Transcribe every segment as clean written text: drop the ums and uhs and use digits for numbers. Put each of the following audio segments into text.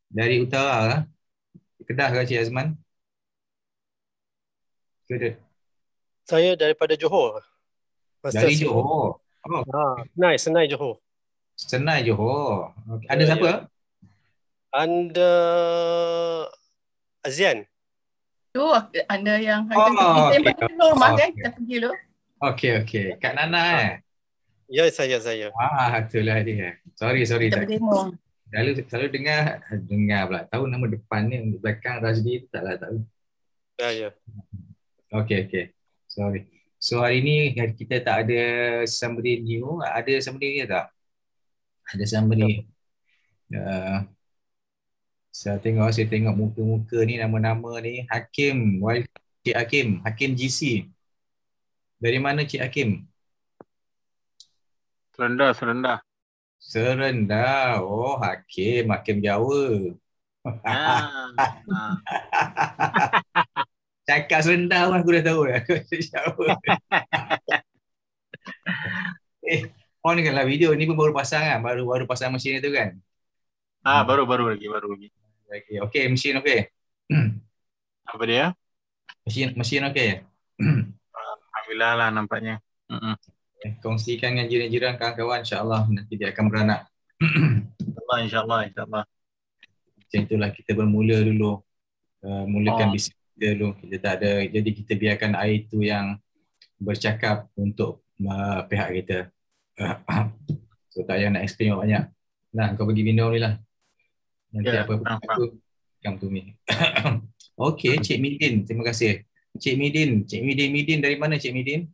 Dari utara lah. Kedah ke Cik Azman? Ke Saya daripada Johor. Master dari Sri. Johor. Oh, Senai Johor. Senai Johor. Okay. Ada Ya, siapa? ya. Anda Azian. Tu anda yang hantar Oh, kita yang okey. pergi dulu rumah kan? Okey. Kita pergi dulu. Okey. Kak Nana eh? Ya, saya. Itulah dia. Sorry. Kita berdemo. Selalu dengar pula. Tahu nama depan ni, belakang Rajdi tu taklah tahu. Ya. Okey. Sorry. So hari ni kita tak ada somebody new. Ada somebody ni tak? Ada somebody. Saya tengok muka-muka ni, nama-nama ni. Hakim, Cik Hakim, Hakim GC. Dari mana Cik Hakim? Serendah. Serendah. Oh, Hakim Jawa. Cakap serendah pun aku dah tahu dah. Jawa. On kan lah video ni pun baru pasang kan? Baru pasang mesin itu kan? Baru lagi. Okey, mesin okey. Apa dia? Mesin okey. Alhamdulillah lah nampaknya. Kongsikan dengan jiran-jiran kawan-kawan, insya-Allah nanti dia akan beranak. InsyaAllah. Macam itulah kita bermula dulu. Mulakan bisnes kita dulu. Kita tak ada, jadi kita biarkan air itu yang bercakap untuk pihak kita. So tak payah nak explain banyak. Nah, kau pergi minum ni lah. Nanti apa-apa aku come to me. Okey, Cik Midin, terima kasih. Cik Midin dari mana Cik Midin?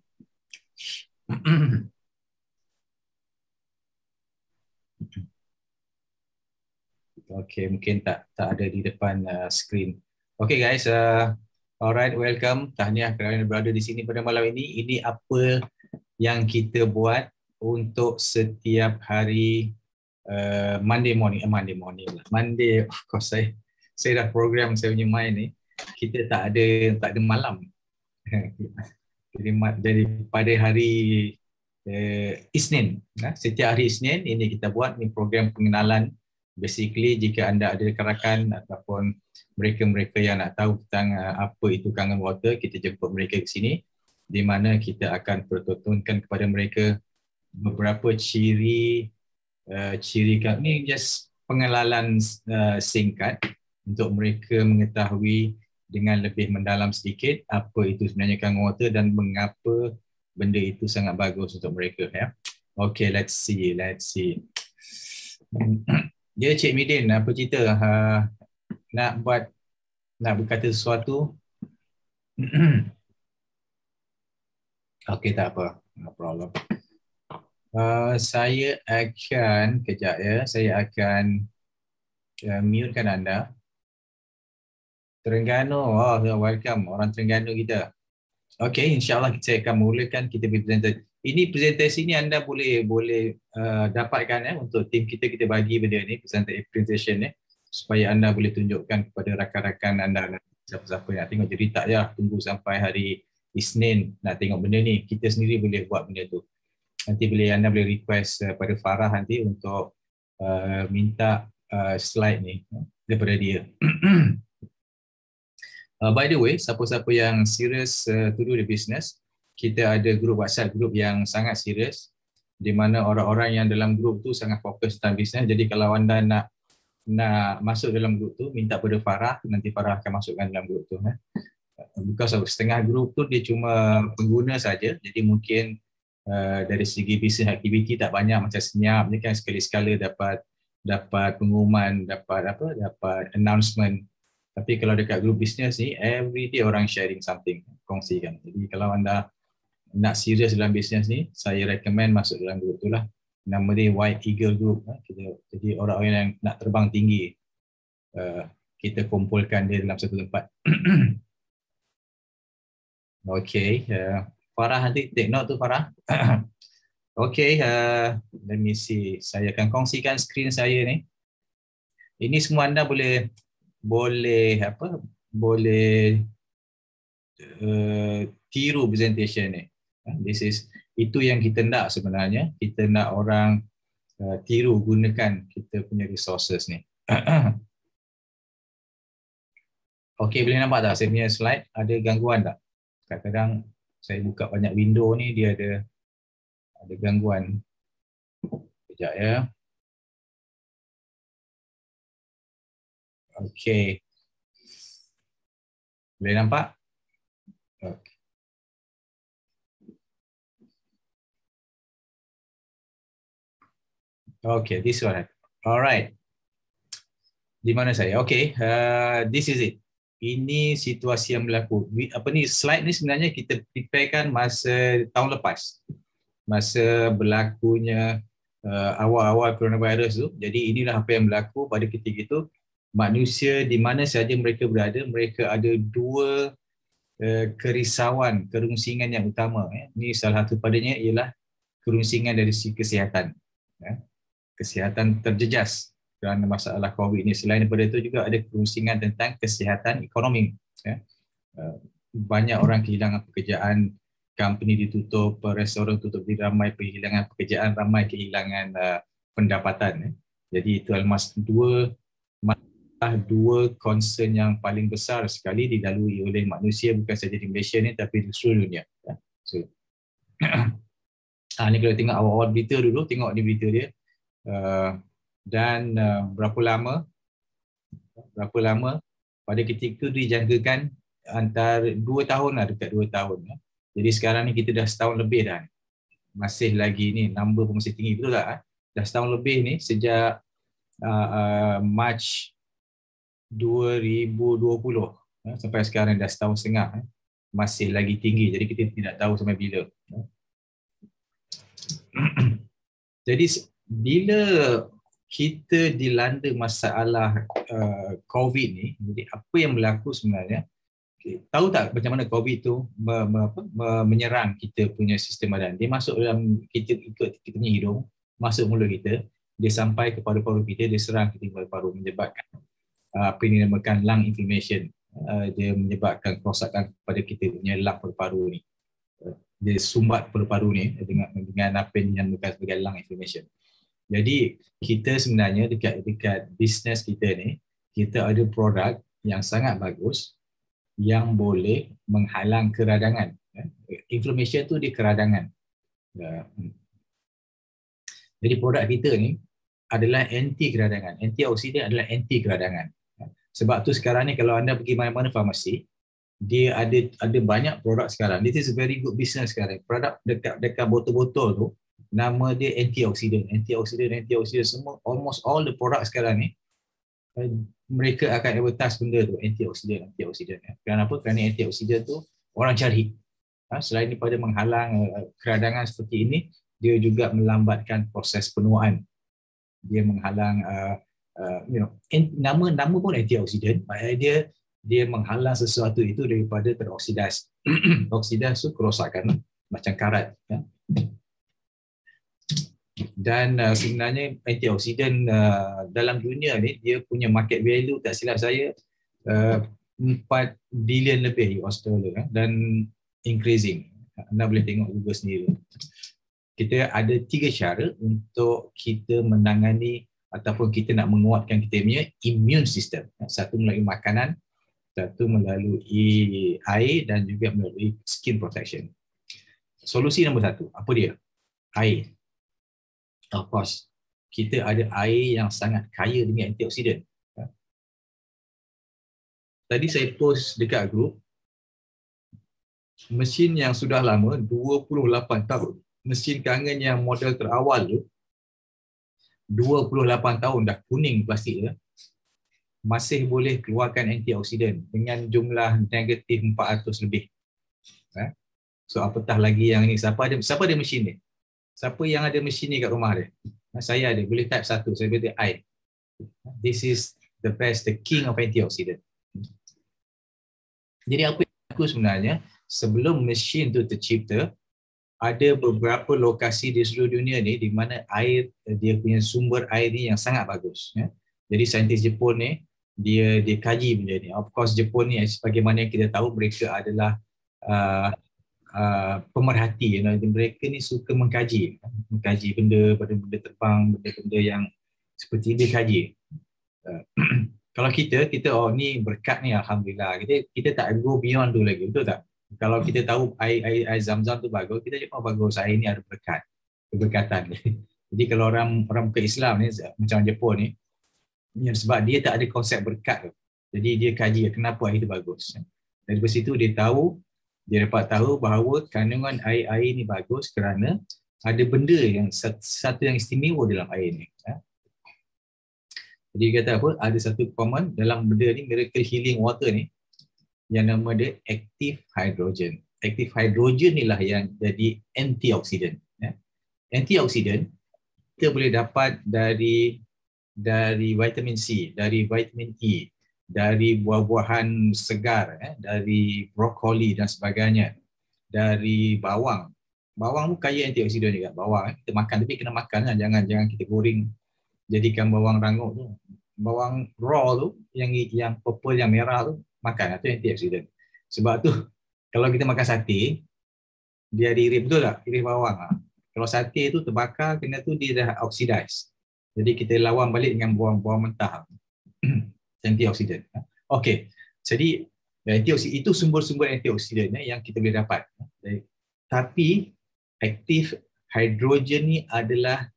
Okey, mungkin tak ada di depan screen. Okey guys, alright, welcome. Tahniah kerana berada di sini pada malam ini. Ini apa yang kita buat untuk setiap hari Monday morning, of course saya dah program saya punya mind ni. Kita tak ada malam. Jadi pada hari Isnin, setiap hari Isnin ini kita buat ni program pengenalan. Basically jika anda ada rakan-rakan ataupun mereka-mereka yang nak tahu tentang apa itu Kangen Water, kita jemput mereka ke sini di mana kita akan pertontonkan kepada mereka beberapa ciri ni, just pengenalan singkat untuk mereka mengetahui dengan lebih mendalam sedikit apa itu sebenarnya Kangen Water dan mengapa benda itu sangat bagus untuk mereka ya. Okay, let's see. Dia Cik Midin, apa cerita? Nak berkata sesuatu? Okey, tak apa. No problem. Saya akan, kejap ya, saya akan mute-kan anda. Terengganu, welcome orang Terengganu kita. Okey, insyaAllah saya akan mulakan kita presentasi. Ini presentasi ni anda boleh dapatkan untuk tim kita bagi benda ni, presentation ni, supaya anda boleh tunjukkan kepada rakan-rakan anda, siapa-siapa yang nak tengok. Jadi tak payah tunggu sampai hari Isnin nak tengok benda ni, kita sendiri boleh buat benda tu. Nanti anda boleh request pada Farah nanti untuk minta slide ni daripada dia. By the way, siapa-siapa yang serius to do the business, kita ada grup WhatsApp, grup yang sangat serius di mana orang-orang yang dalam grup tu sangat fokus tentang bisnes. Jadi kalau anda nak masuk dalam grup tu, minta pada Farah, nanti Farah akan masukkan dalam grup tu. Because setengah grup tu dia cuma pengguna saja, jadi mungkin dari segi bisnes aktiviti tak banyak, macam senyap je kan, sekali-sekala dapat pengumuman, dapat announcement. Tapi kalau dekat grup bisnes ni, every day orang sharing something, kongsikan. Jadi kalau anda nak serius dalam bisnes ni, saya recommend masuk dalam grup tu lah. Nama dia White Eagle Group. Jadi orang-orang yang nak terbang tinggi, kita kumpulkan dia dalam satu tempat. Okay, Farah nanti take note tu Farah. Okay, let me see. Saya akan kongsikan screen saya ni. Ini semua anda boleh tiru presentation ni. Itu yang kita nak sebenarnya. Kita nak orang tiru gunakan kita punya resources ni. Okey, boleh nampak tak saya punya slide? Ada gangguan tak? Kadang-kadang saya buka banyak window ni, dia ada gangguan. Sekejap ya. Okey. Boleh nampak? Okey. Okay, this one. Alright. Di mana saya? Okay, this is it. Ini situasi yang berlaku. Slide ni sebenarnya kita preparekan masa tahun lepas. Masa berlakunya awal-awal coronavirus tu. Jadi inilah apa yang berlaku pada ketika itu. Manusia di mana sahaja mereka berada, mereka ada dua kerisauan, kerunsingan yang utama. Ini salah satu padanya ialah kerunsingan dari segi kesihatan. Kesihatan terjejas kerana masalah COVID ni. Selain daripada itu juga ada kerunsingan tentang kesihatan ekonomi. Banyak orang kehilangan pekerjaan, company ditutup, restoran tutup, ramai kehilangan pekerjaan, ramai kehilangan pendapatan. Jadi itu adalah dua concern yang paling besar sekali dilalui oleh manusia, bukan saja di Malaysia ni tapi di seluruh dunia. So, ni kalau tengok awal-awal berita dulu, tengok ni berita dia. Dan berapa lama pada ketika dijangkakan antara 2 tahun lah, dekat 2 tahun. Jadi sekarang ni kita dah setahun lebih dah. Masih lagi ni, number pun masih tinggi, betul tak? Dah setahun lebih ni, sejak Mac 2020 sampai sekarang dah setahun setengah. Masih lagi tinggi, jadi kita tidak tahu sampai bila. Jadi bila kita dilanda masalah COVID ni, jadi apa yang berlaku sebenarnya? Tahu tak macam mana COVID tu menyerang kita punya sistem badan? Dia masuk dalam kita punya hidung, masuk mulut kita, dia sampai ke paru-paru kita, dia serang ke paru-paru, menyebabkan apa yang dinamakan lung inflammation. Dia menyebabkan kerosakan pada kita punya lung paru-paru ni. Dia sumbat paru-paru ni dengan apa yang dinamakan sebagai lung inflammation. Jadi kita sebenarnya dekat bisnes kita ni, kita ada produk yang sangat bagus yang boleh menghalang keradangan. Inflammation tu dia keradangan. Jadi produk kita ni adalah anti keradangan. Antioksidan adalah anti keradangan. Sebab tu sekarang ni kalau anda pergi mana-mana farmasi, dia ada banyak produk sekarang. This is a very good business sekarang. Produk dekat botol-botol tu, nama dia antioksidan semua, almost all the product sekarang ni mereka akan advertise benda tu antioksidan. Kenapa? Kerana antioksidan tu orang cari. Selain daripada menghalang keradangan seperti ini, dia juga melambatkan proses penuaan. Dia menghalang nama pun antioksidan, maknanya dia menghalang sesuatu itu daripada teroksidas. Oksidas tu kerosakan macam karat. Dan sebenarnya antioksidan dalam dunia ni dia punya market value, tak silap saya 4 bilion lebih US dollar dan increasing. Anda boleh tengok juga sendiri. Kita ada 3 cara untuk kita menangani ataupun kita nak menguatkan kita punya immune system. Satu melalui makanan, satu melalui air dan juga melalui skin protection. Solusi nombor 1, apa dia? Air. Of course, kita ada air yang sangat kaya dengan antioksidan. Tadi saya post dekat grup, mesin yang sudah lama, 28 tahun. Mesin kangen yang model terawal tu, 28 tahun dah kuning plastik dia, masih boleh keluarkan antioksidan dengan jumlah negatif 400 lebih. So apatah lagi yang ni, siapa ada mesin ni? Siapa yang ada mesin ni kat rumah dia? Saya ada, boleh type 1, saya berkata I. This is the best, the king of antioksidan. Jadi apa yang berlaku sebenarnya, sebelum mesin tu tercipta, ada beberapa lokasi di seluruh dunia ni di mana air, dia punya sumber air ni yang sangat bagus. Jadi saintis Jepun ni, dia kaji benda ni. Of course Jepun ni, sebagaimana yang kita tahu, mereka adalah pemerhati, mereka ni suka mengkaji benda terbang, benda-benda yang seperti dia kaji. Kalau kita oh ni berkat ni alhamdulillah, kita tak go beyond tu lagi, betul tak? Kalau kita tahu air Zam-Zam tu bagus, kita cakap bagus, air ni ada keberkatan. Jadi kalau orang bukan Islam ni macam Jepun ni, sebab dia tak ada konsep berkat tu, jadi dia kaji kenapa air itu bagus. Dan dari situ dia dapat tahu bahawa kandungan air ni bagus kerana ada benda yang satu yang istimewa dalam air ni. Jadi kata apa, ada satu common dalam benda ni, miracle healing water ni, yang nama dia active hydrogen. Active hydrogen inilah yang jadi antioksidan. Antioksidan kita boleh dapat dari vitamin C, dari vitamin E, dari buah-buahan segar, dari brokoli dan sebagainya, dari bawang. Bawang pun kaya antioksidan juga. Bawang kita makan, tapi kena makan, jangan kita goreng jadikan bawang rangup tu. Bawang raw tu, yang purple, yang merah tu, makan, itu antioksidan. Sebab tu kalau kita makan sate, dia diiris, betul tak? Iris bawang. Kalau sate tu terbakar, kena tu dia dah oxidize. Jadi kita lawan balik dengan bawang mentah. Antioksidan. Okey. Jadi itu sumber-sumber antioksidan yang kita boleh dapat. Tapi active hydrogen ni adalah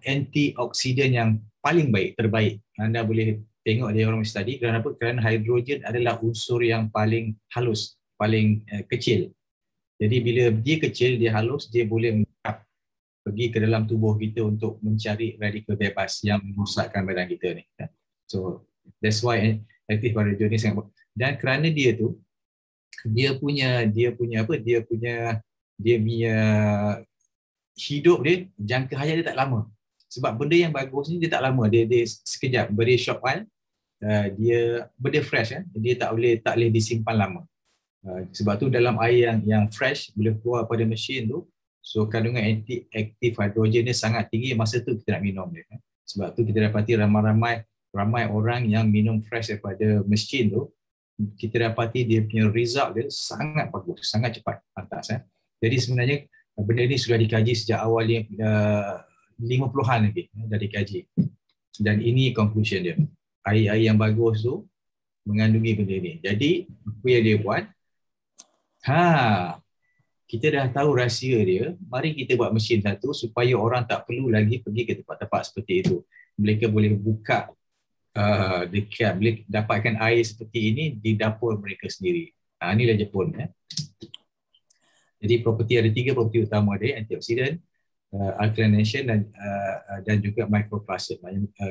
antioksidan yang paling baik, terbaik. Anda boleh tengok dia orang study. Kerana apa? Kerana hidrogen adalah unsur yang paling halus, paling kecil. Jadi bila dia kecil, dia halus, dia boleh pergi ke dalam tubuh kita untuk mencari radikal bebas yang merosakkan badan kita ni. So that's why active hydrogen ni sangat. Dan kerana dia punya hidup dia, jangka hayat dia tak lama. Sebab benda yang bagus ni dia tak lama, dia sekejap, beri short while, dia benda fresh, dia tak boleh disimpan lama. Sebab tu dalam air yang fresh, bila keluar pada mesin tu, so kandungan active hydrogen ni sangat tinggi, masa tu kita nak minum dia. Sebab tu kita dapati ramai orang yang minum fresh daripada mesin tu, kita dapati dia punya result dia sangat bagus, sangat cepat atas. Jadi sebenarnya benda ni sudah dikaji sejak awal 50-an lagi dah dikaji. Dan ini conclusion dia. Air yang bagus tu mengandungi benda ni. Jadi apa yang dia buat? Kita dah tahu rahsia dia. Mari kita buat mesin satu supaya orang tak perlu lagi pergi ke tempat-tempat seperti itu. Mereka boleh buka boleh dapatkan air seperti ini di dapur mereka sendiri. Inilah Jepun. Jadi ada 3 properti utama dia, antioksidan, alkalination dan juga microplastic,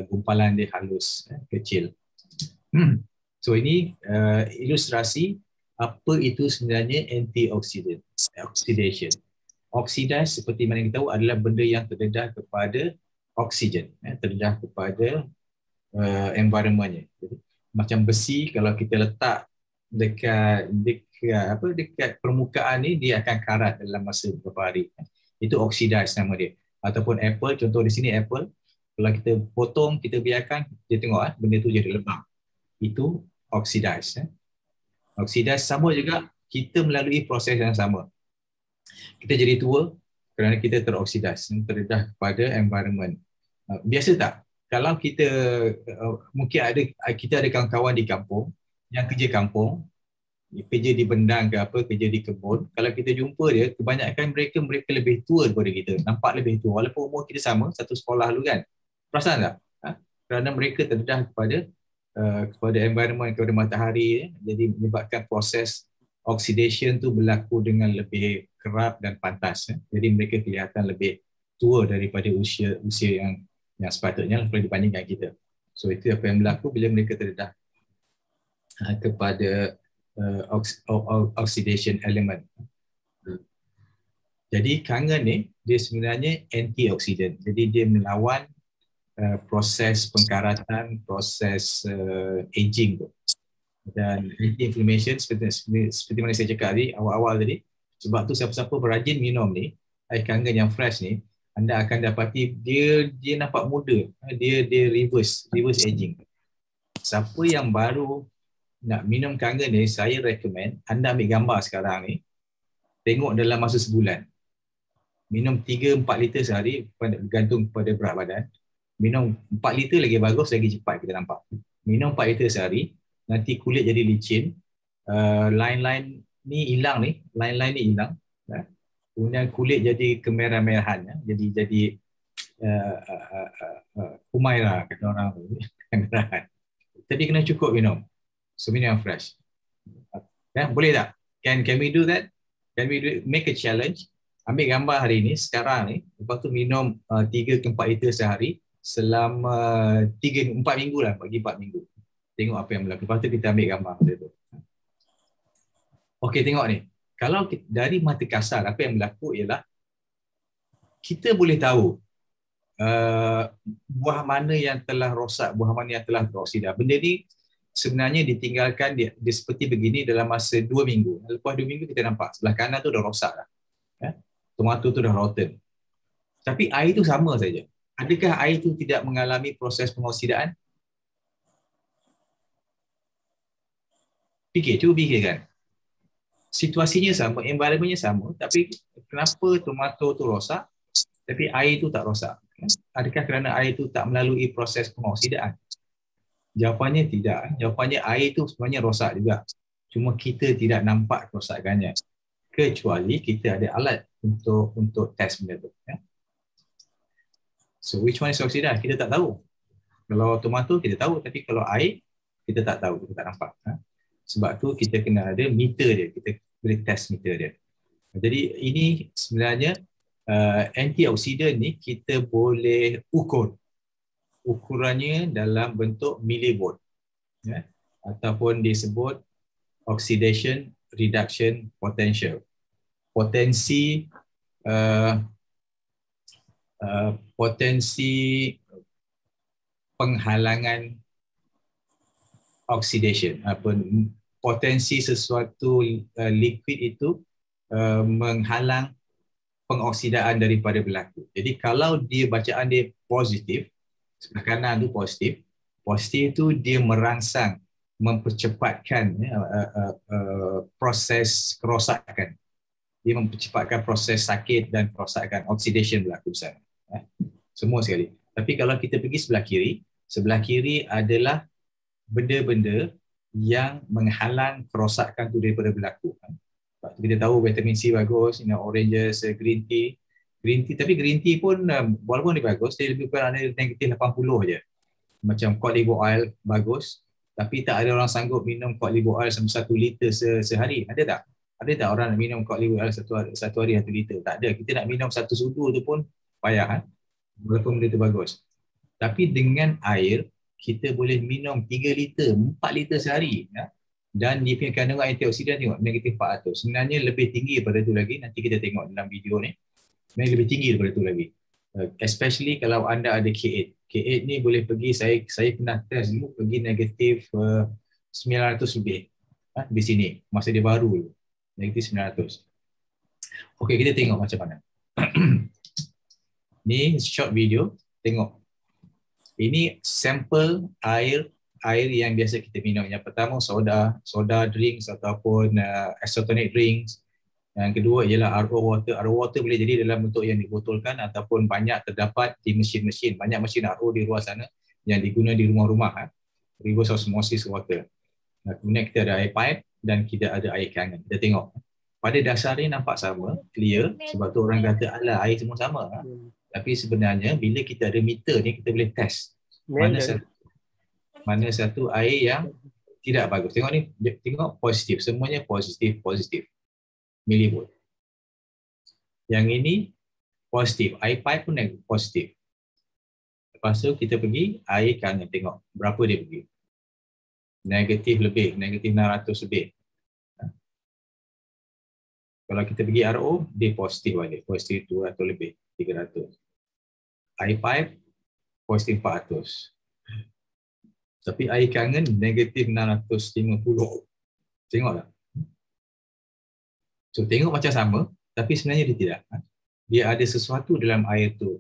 gumpalan dia halus, kecil. So ini ilustrasi apa itu sebenarnya antioksidan, oxidation. Oxidize seperti mana kita tahu adalah benda yang terdedah kepada oksigen, terdedah kepada environment-nya. Macam besi, kalau kita letak dekat permukaan ni, dia akan karat dalam masa beberapa hari. Itu oxidize nama dia. Ataupun apple, contoh di sini apple, kalau kita potong, kita biarkan, dia tengok benda tu jadi lembab. Itu oxidize. Oxidize sama juga, kita melalui proses yang sama. Kita jadi tua kerana kita teroksidize, terdedah kepada environment. Biasa tak? Kalau kita mungkin kita ada kawan-kawan di kampung yang kerja kampung, kerja di bendang ke apa, kerja di kebun. Kalau kita jumpa dia, kebanyakan mereka lebih tua daripada kita, nampak lebih tua walaupun umur kita sama, satu sekolah dulu kan. Perasan tak? Kerana mereka terdedah kepada environment, kepada matahari, jadi menyebabkan proses oxidation tu berlaku dengan lebih kerap dan pantas. Jadi mereka kelihatan lebih tua daripada usia yang sepatutnya kalau dibandingkan kita. So itu apa yang berlaku bila mereka terdedah kepada oxidation element. Jadi kangen ni dia sebenarnya antioksidan. Jadi dia melawan proses pengkaratan, proses aging tu. Dan anti-inflammation seperti mana saya cakap tadi awal-awal tadi. Sebab tu siapa-siapa berajin minum ni, air kangen yang fresh ni, anda akan dapati dia nampak muda. Dia reverse aging. Siapa yang baru nak minum kangen ni, saya recommend anda ambil gambar sekarang ni. tengok dalam masa sebulan. Minum 3-4 liter sehari bergantung kepada berat badan. Minum 4 liter lagi bagus, lagi cepat kita nampak. Minum 4 liter sehari, nanti kulit jadi licin, line-line ni hilang ni, line-line ni hilang. Kemudian kulit jadi kemerah-merahan, jadi humairah kata orang tu. Tapi kena cukup minum. So minum yang fresh. Boleh tak? Can we do that? Can we make a challenge? Ambil gambar hari ni, sekarang ni, lepas tu minum 3-4 liter sehari selama 4 minggu lah, bagi 4 minggu. Tengok apa yang berlaku. Lepas tu kita ambil gambar tu. Okey, tengok ni. Kalau dari mata kasar, apa yang berlaku ialah kita boleh tahu buah mana yang telah rosak, buah mana yang telah beroksida. Benda ni sebenarnya ditinggalkan dia seperti begini dalam masa 2 minggu. Lepas 2 minggu kita nampak sebelah kanan tu dah rosak dah. Tomato tu dah rotten. Tapi air tu sama saja. Adakah air tu tidak mengalami proses pengoksidaan? Cuba fikirkan. Situasinya sama, environmentnya sama, tapi kenapa tomato tu rosak, tapi air tu tak rosak? Adakah kerana air tu tak melalui proses pengoksidaan? Jawapannya tidak. Jawapannya air tu sebenarnya rosak juga. Cuma kita tidak nampak kerosakannya. Kecuali kita ada alat untuk test benda tu. So which one is oxida? Kita tak tahu. Kalau tomato kita tahu, tapi kalau air kita tak tahu, kita tak nampak. Sebab tu kita kena ada meter dia, kita boleh test meter dia. Jadi ini sebenarnya antioksidan ni kita boleh ukur. Ukurannya dalam bentuk millivolt, ataupun disebut oxidation reduction potential. Potensi penghalangan oxidation, potensi sesuatu liquid itu menghalang pengoksidaan daripada berlaku. Jadi kalau dia bacaan dia positif, sebelah kanan tu positif tu dia merangsang, mempercepatkan proses kerosakan. Dia mempercepatkan proses sakit dan kerosakan, oxidation berlaku sana. Semua sekali. Tapi kalau kita pergi sebelah kiri adalah benda-benda yang menghalang kerosakan tu daripada berlaku. Kita tahu vitamin C bagus, oranges, green tea. Tapi green tea pun walaupun dia bagus, dia lebih kurang ada negatif 80 je. Macam cod liver oil bagus, tapi tak ada orang sanggup minum cod liver oil sampai 1 liter sehari. Ada tak? Ada tak orang nak minum cod liver oil satu hari 1 liter? Tak ada. Kita nak minum 1 sudu tu pun payah. Walaupun benda tu bagus. Tapi dengan air, kita boleh minum 3 liter, 4 liter sehari. Dan dia punya kandungan antioksidan tengok, negatif 400. Sebenarnya lebih tinggi daripada tu lagi. Nanti kita tengok dalam video ni. Sebenarnya lebih tinggi daripada tu lagi. Especially kalau anda ada K8. K8 ni boleh pergi, saya pernah test dulu, pergi negatif 900 lebih. Di sini, masa dia baru. Negatif 900. Okey, kita tengok macam mana. Ni short video, tengok. Ini sampel air yang biasa kita minum. Yang pertama soda drinks ataupun isotonic drinks. Yang kedua ialah RO water. RO water boleh jadi dalam bentuk yang dibotolkan ataupun banyak terdapat di mesin-mesin. Banyak mesin RO di luar sana yang diguna di rumah-rumah. Reverse osmosis water. Kemudian kita ada air pipe dan kita ada air kangen. Kita tengok. Pada dasarnya nampak sama, clear. Sebab tu orang kata alah air semua sama. Tapi sebenarnya bila kita ada meter ni kita boleh test. Mana satu air yang tidak bagus. Tengok ni, tengok positif. Semuanya positif. Milivolt. Yang ini positif. Air pipe pun positif. Lepas tu kita pergi air kangen. Tengok berapa dia pergi. Negatif lebih. Negatif 600 lebih. Kalau kita pergi RO, dia positif balik. Positif 200 lebih. 300. Air pipe positif 400. Tapi air kangen negatif 650. Tengok tak? So tengok macam sama, tapi sebenarnya dia tidak. Dia ada sesuatu dalam air tu.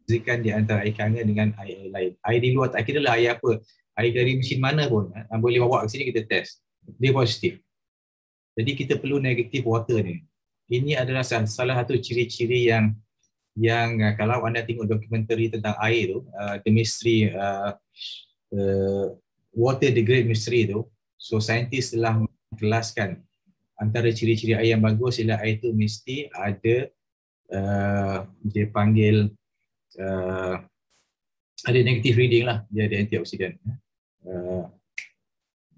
Bezakan di antara air kangen dengan air lain. Air di luar tak kira lah air apa. Air dari mesin mana pun. Boleh bawa ke sini kita test. Dia positif. Jadi kita perlu negatif water ni. ini adalah salah satu ciri-ciri yang kalau anda tengok dokumentari tentang air tu, the mystery, water the great mystery tu, so saintis telah menjelaskan antara ciri-ciri air yang bagus ialah air tu mesti ada dia panggil ada negative reading lah, dia ada antioksidan.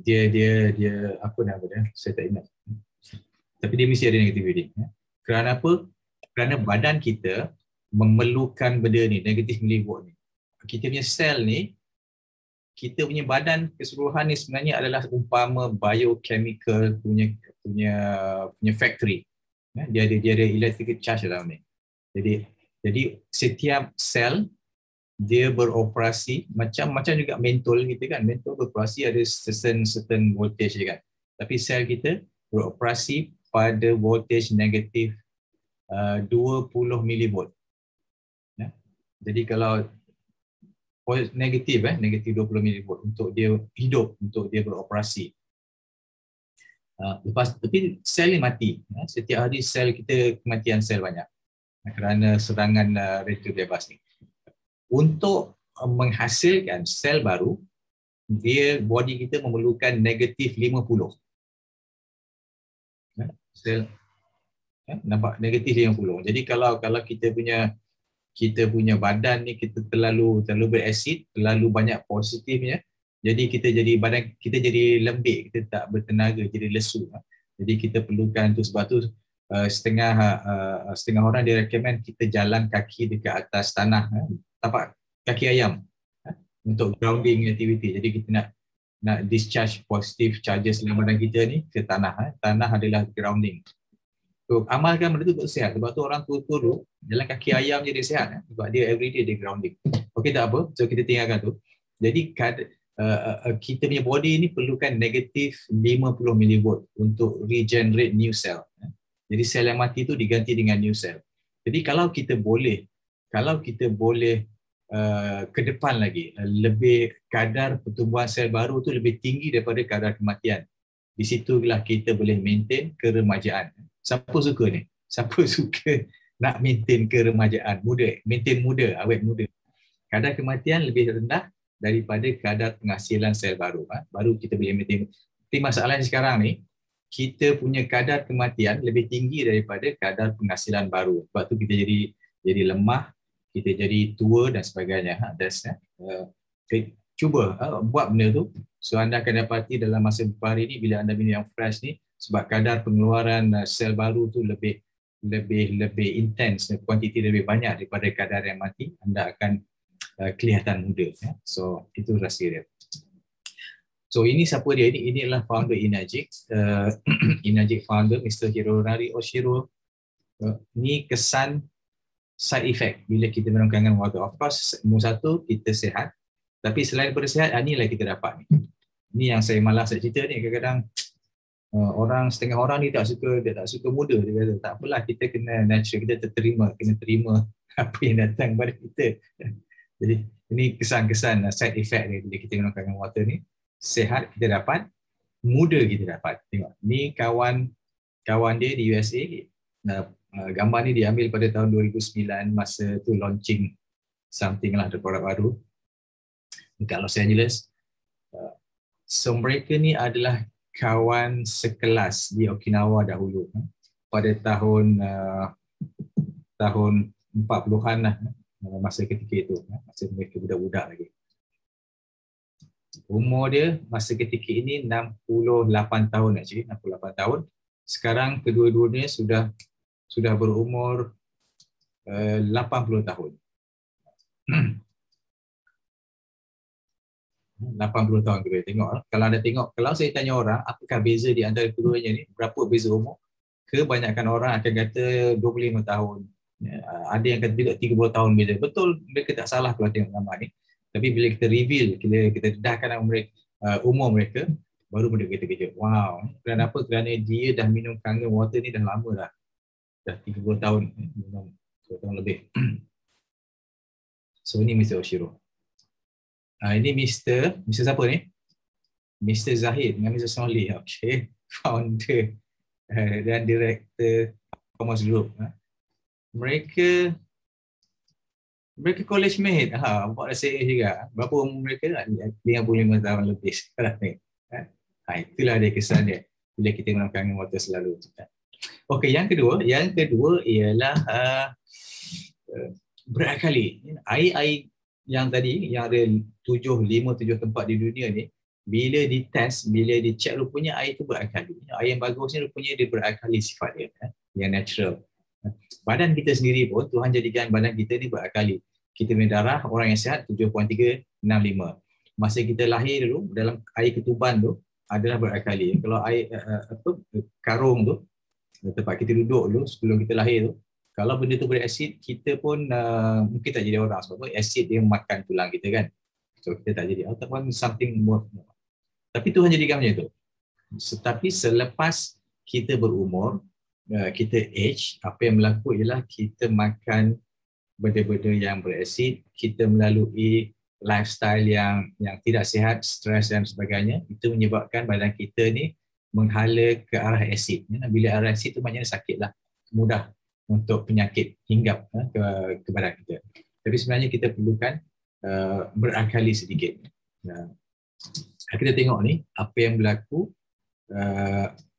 Dia apa nama dia, saya tak ingat, tapi dia mesti ada negative reading. Kerana apa? Kerana badan kita memerlukan benda ni, negative millivolt ni. Kita punya sel ni, kita punya badan keseluruhan ni sebenarnya adalah umpama biochemical punya factory. Dia ada electrical charge dalam ni. Jadi setiap sel dia beroperasi macam juga mentol kita kan. Mentol beroperasi ada certain voltage kan. Tapi sel kita beroperasi pada voltage negatif 20 millivolt. Jadi kalau negatif 20 millivolt untuk dia hidup, untuk dia beroperasi. Tapi sel ni mati. Setiap hari sel kita kematian sel banyak kerana serangan radio bebas ni. Untuk menghasilkan sel baru, body kita memerlukan negatif 50. Sel nampak negatif 50. Jadi kalau kita punya badan ni kita terlalu berasid, terlalu banyak positifnya, jadi badan kita jadi lembik, kita tak bertenaga, jadi lesu. Jadi kita perlukan tu, sebab tu setengah orang dia recommend kita jalan kaki dekat atas tanah, tapak kaki ayam untuk grounding activity. Jadi kita nak discharge positive charges dalam badan kita ni ke tanah. Tanah adalah grounding. So, amalkan benda tu untuk sihat. Sebab tu orang tua-tua dulu jalan kaki ayam je dia sihat. Sebab dia everyday dia grounding. Okey, tak apa. So kita tinggalkan tu. Jadi kita punya body ni perlukan negatif 50 millivolt untuk regenerate new cell. Jadi sel yang mati tu diganti dengan new cell. Jadi kalau kita boleh ke depan lagi, lebih kadar pertumbuhan sel baru tu lebih tinggi daripada kadar kematian. Di situlah kita boleh maintain keremajaan. Siapa suka ni? Siapa suka nak maintain keremajaan? Maintain muda, awet muda. Kadar kematian lebih rendah daripada kadar penghasilan sel baru. Baru kita boleh maintain. Tapi masalahnya sekarang ni, kita punya kadar kematian lebih tinggi daripada kadar penghasilan baru. Sebab tu kita jadi lemah, kita jadi tua dan sebagainya. Cuba buat benda tu. So anda akan dapati dalam masa beberapa hari ni, bila anda minum yang fresh ni, sebab kadar pengeluaran sel baru tu lebih intens, kuantiti lebih banyak daripada kadar yang mati, anda akan kelihatan muda. So itu rahsia dia. So ini siapa dia? Ini adalah founder Enagic. Enagic founder Mr. Hironari Oshiro. Ni kesan side effect bila kita minum kangen water. Of course, nombor satu, kita sihat. Tapi selain daripada sihat, inilah kita dapat ni. Ini yang saya malas nak cerita ni. Kadang-kadang setengah orang ni dia tak suka muda. Dia kata tak apalah, kita kena natural, kita kena terima apa yang datang pada kita. Jadi ini kesan-kesan side effect ni bila kita minum kangen water ni. Sehat kita dapat, muda kita dapat. Tengok, ni kawan dia di USA. Gambar ni diambil pada tahun 2009, masa tu launching something lah, ada produk baru dekat Los Angeles. So mereka ni adalah kawan sekelas di Okinawa dahulu pada tahun 40-an lah, masa ketika itu, masa mereka budak-budak lagi. Umur dia masa ketika ini 68 tahun actually, 68 tahun. Sekarang kedua-duanya sudah berumur 80 tahun. 80 tahun kita tengok. Kalau anda tengok, kalau saya tanya orang apakah beza di antara keduanya ni, berapa beza umur, kebanyakan orang akan kata 25 tahun. Ada yang kata juga 30 tahun beza. Betul, mereka tak salah kalau tengok gambar ni. Tapi bila kita reveal, kita dedahkan umur mereka, baru mereka kejut. Wow, kerana apa? Kerana dia dah minum kangen water ni dah lama dah. Dah 30 tahun, minum 30 tahun lebih. So ini Mr. Oshiro. Ini Mr. siapa ni? Mr. Zahid dengan Mr. Sonli. Okay. Founder dan director commerce group. Mereka college mate, buat SAA juga. Berapa umur mereka? 55 tahun lebih sekarang ni. Itulah dia kesan dia bila kita minum kangen water selalu. Okey, yang kedua ialah berakali. Air yang tadi yang ada 5-7 tempat di dunia ni, bila ditest, bila dicek, rupanya air tu berakali. Air yang bagus ni rupanya dia berakali sifat dia, yang natural. Badan kita sendiri pun Tuhan jadikan badan kita ni berakali. Kita punya darah orang yang sihat 7.365. Masa kita lahir dulu dalam air ketuban tu adalah berakali. Kalau air karung tu, tempat kita duduk dulu sebelum kita lahir tu, kalau benda tu berasid, kita pun mungkin tak jadi orang. Sebab asid dia makan tulang kita kan. So kita tak jadi. Ataupun something more. Tapi Tuhan jadikan macam tu. Tetapi selepas kita berumur, kita age, apa yang berlaku ialah kita makan benda-benda yang berasid, kita melalui lifestyle yang tidak sihat, stres dan sebagainya. Itu menyebabkan badan kita ni menghala ke arah asid. Bila arah asid tu maknanya sakitlah. Mudah untuk penyakit hinggap ke badan kita. Tapi sebenarnya kita perlukan berakali sedikit. Kita tengok ni apa yang berlaku,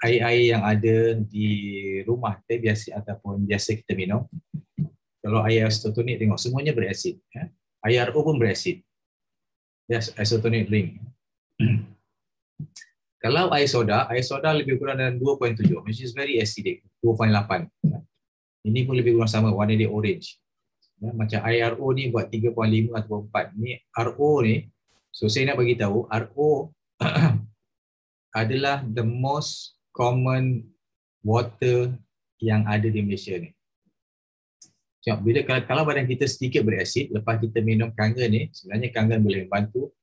air-air yang ada di rumah kita biasa ataupun biasa kita minum. Kalau air isotonic tengok semuanya berasid. Air RO pun berasid. Yes, isotonic drink. Kalau air soda lebih kurang dalam 2.7, which is very acidic, 2.8. Ini pun lebih kurang sama, warna dia orange. Macam air RO ni buat 3.5 atau 4. Ni RO ni, so saya nak bagi tahu, RO adalah the most common water yang ada di Malaysia ni. Bila kalau badan kita sedikit berasid, lepas kita minum kangen ni, sebenarnya kangen boleh membantu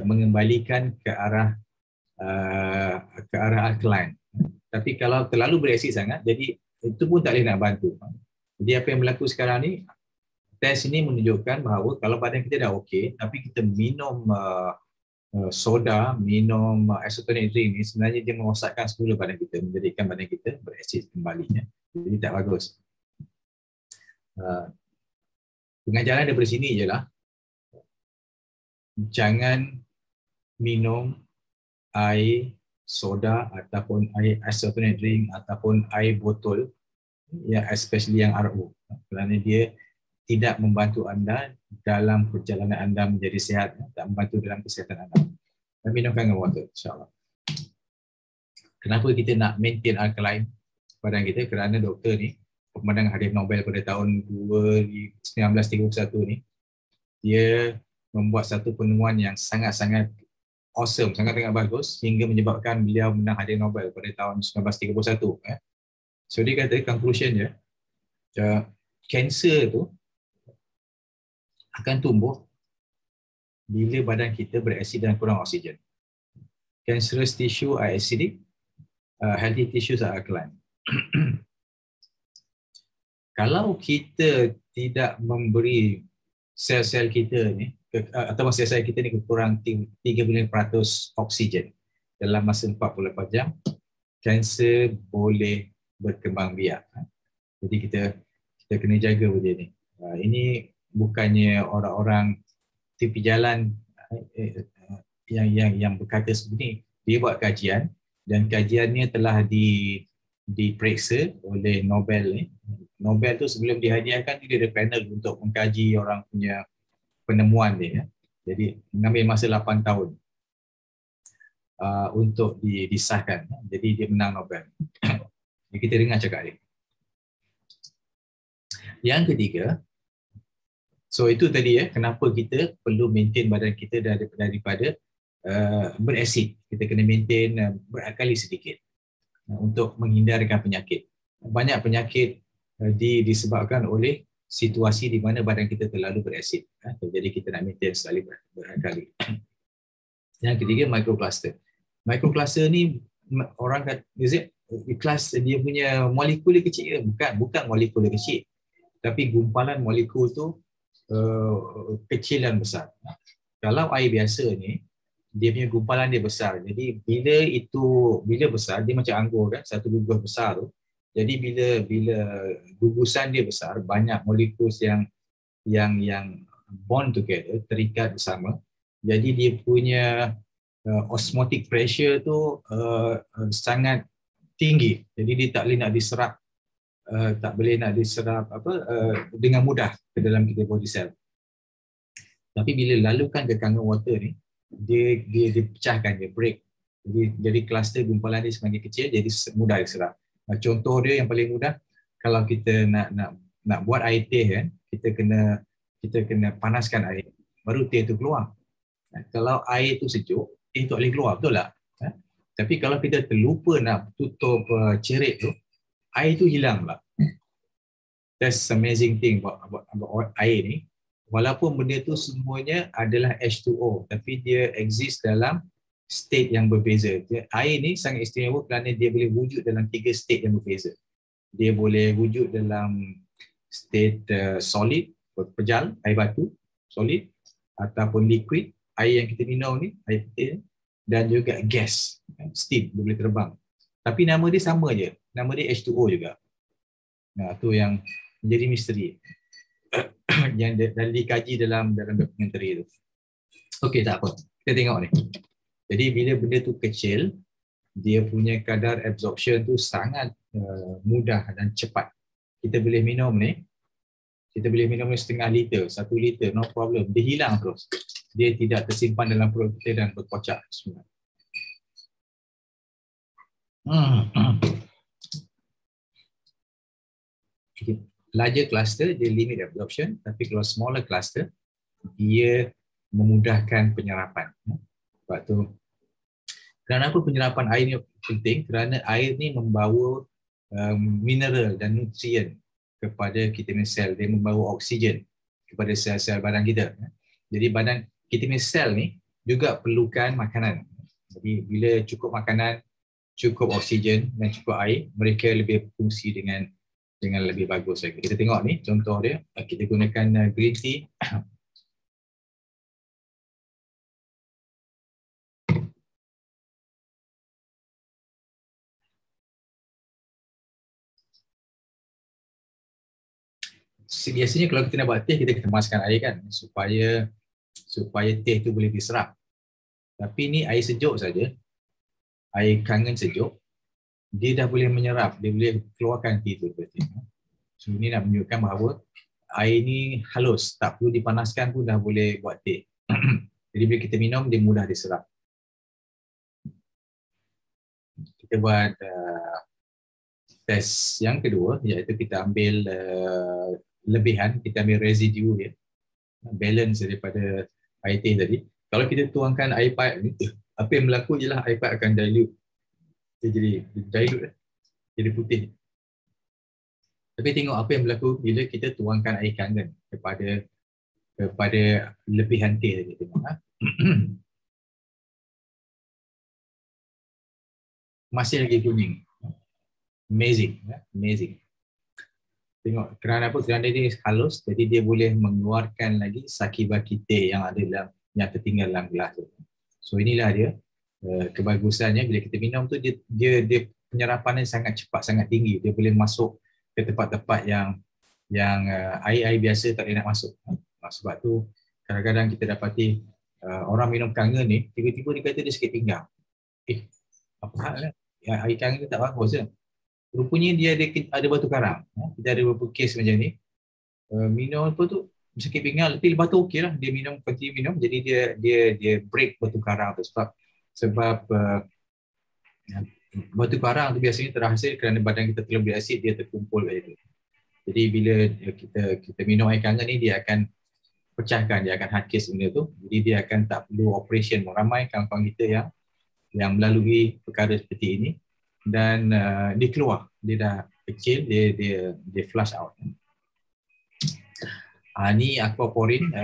mengembalikan ke arah alkaline. Tapi kalau terlalu berasid sangat, jadi itu pun tak boleh nak bantu. Jadi apa yang berlaku sekarang ni, test ini menunjukkan bahawa kalau badan kita dah okey, tapi kita minum soda, minum isotonic drink ni, sebenarnya dia merosakkan semula badan kita, menjadikan badan kita berasid kembali. Jadi tak bagus. Pengajaran daripada sini ialah jangan minum air soda ataupun air isotonic drink ataupun air botol, ya, especially yang RO, kerana dia tidak membantu anda dalam perjalanan anda menjadi sihat, tak membantu dalam kesihatan anda. Dan minumkan water, insyaAllah. Kenapa kita nak maintain alkaline badan kita? Kerana doktor ni, pemenang hadiah Nobel pada tahun 1931 ni, dia membuat satu penemuan yang sangat-sangat awesome, sangat-sangat bagus sehingga menyebabkan beliau menang hadiah Nobel pada tahun 1931. So dia kata conclusion dia, kanser tu akan tumbuh bila badan kita berasid dan kurang oksigen. Cancerous tissue are acidic, healthy tissues are alkaline. Kalau kita tidak memberi sel-sel kita ni, atau sel-sel kita ni kurang 30% oksigen dalam masa 48 jam, kanser boleh berkembang biak. Jadi kita kena jaga benda ni. Ini bukannya orang-orang tepi jalan yang berkata seperti ni. Dia buat kajian dan kajiannya telah diperiksa oleh Nobel ni. Nobel tu sebelum dihadiahkan dia ada panel untuk mengkaji orang punya penemuan dia. Jadi mengambil masa 8 tahun untuk disahkan. Jadi dia menang Nobel. Jadi kita dengar cakap dia. Yang ketiga, so itu tadi kenapa kita perlu maintain badan kita daripada berasid. Kita kena maintain berakali sedikit untuk menghindarkan penyakit. Banyak penyakit disebabkan oleh situasi di mana badan kita terlalu berasid. Jadi kita nak maintain selalu berakali. Yang ketiga, microcluster. Microcluster ni orang kata, kelas dia punya molekul dia kecil ke? Bukan molekul dia kecil. Tapi gumpalan molekul tu kecil dan besar. Kalau air biasa ni, dia punya gumpalan dia besar. Jadi bila besar, dia macam anggur kan, satu gugus besar tu. Jadi bila gugusan dia besar, banyak molekul yang bond together, terikat bersama. Jadi dia punya osmotic pressure tu sangat tinggi. Jadi dia tak boleh nak diserap dengan mudah ke dalam kita body cell. Tapi bila lalukan ke kangen water ni, dia pecahkan, dia break. Jadi kluster gumpalan dia semakin kecil, jadi mudah diserap. Contoh dia yang paling mudah, kalau kita nak buat air teh kan, kita kena panaskan air, baru teh tu keluar. Kalau air tu sejuk, teh tu boleh keluar, betul tak? Tapi kalau kita terlupa nak tutup cerit tu, air tu hilang pula. That's amazing thing about air ni. Walaupun benda tu semuanya adalah H2O, tapi dia exist dalam state yang berbeza. Air ni sangat istimewa kerana dia boleh wujud dalam 3 state yang berbeza. Dia boleh wujud dalam state solid, pejal, air batu, solid, ataupun liquid, air yang kita minum ni, air putih, dan juga gas, steam, dia boleh terbang. Tapi nama dia sama je, nama dia H2O juga. Nah, tu yang menjadi misteri yang dikaji dalam dokumentari tu. Okey, tak apa. Kita tengok ni. Jadi bila benda tu kecil, dia punya kadar absorption tu sangat mudah dan cepat. Kita boleh minum ni setengah liter, 1 liter, no problem. Dia hilang terus. Dia tidak tersimpan dalam perut kita dan berkocak semua. Larger cluster dia limit absorption, tapi kalau smaller cluster dia memudahkan penyerapan. Sebab tu kenapa penyerapan air ni penting? Kerana air ni membawa mineral dan nutrien kepada kita punya sel. Dia membawa oksigen kepada sel-sel badan kita. Jadi badan kita punya sel ni juga perlukan makanan. Jadi bila cukup makanan, cukup oksigen dan cukup air, mereka lebih berfungsi dengan lebih bagus lagi. Kita tengok ni contoh dia, kita gunakan green tea. Biasanya kalau kita nak buat teh, kita kemaskan air kan supaya teh tu boleh diserap. Tapi ni air sejuk saja, air kangen sejuk, dia dah boleh menyerap, dia boleh keluarkan teh tu. So ini nak menunjukkan bahawa air ni halus, tak perlu dipanaskan pun dah boleh buat teh. Jadi bila kita minum, dia mudah diserap. Kita buat test yang kedua, iaitu kita ambil lebihan, kita ambil residu dia, balance daripada air teh tadi. Kalau kita tuangkan air pipe ni, apa yang berlaku ialah air pipe akan dilute. Dia jadi dilute, jadi putih. Tapi tengok apa yang berlaku bila kita tuangkan air kangen kepada lebihan teh tadi. Tengok, masih lagi kuning. Amazing, amazing. Tengok, kerana apa? Kerana dia halus, jadi dia boleh mengeluarkan lagi saki-baki teh yang ada yang tertinggal dalam gelas tu. So inilah dia kebagusannya. Bila kita minum tu dia penyerapannya sangat cepat, sangat tinggi. Dia boleh masuk ke tempat-tempat yang air biasa tak boleh nak masuk. Sebab tu kadang-kadang kita dapati orang minum kangen ni, tiba-tiba dia kata dia sakit pinggang. Apa hal lah? Air kangen tak bagus je. Rupanya dia ada batu karang. Kita ada beberapa kes macam ni. Minum apa tu, sakit pinggang, tapi lepas tu okey lah. Dia minum, continue minum, jadi dia break batu karang tu. Sebab batu karang tu biasanya terhasil kerana badan kita terlalu asid, dia terkumpul kat situ. Jadi bila kita minum air kangen ni, dia akan pecahkan, dia akan hakis benda tu. Jadi dia akan tak perlu operation. Ramai kawan-kawan kita yang melalui perkara seperti ini dan dia keluar, dia dah kecil, dia flush out. Ni aquaporin,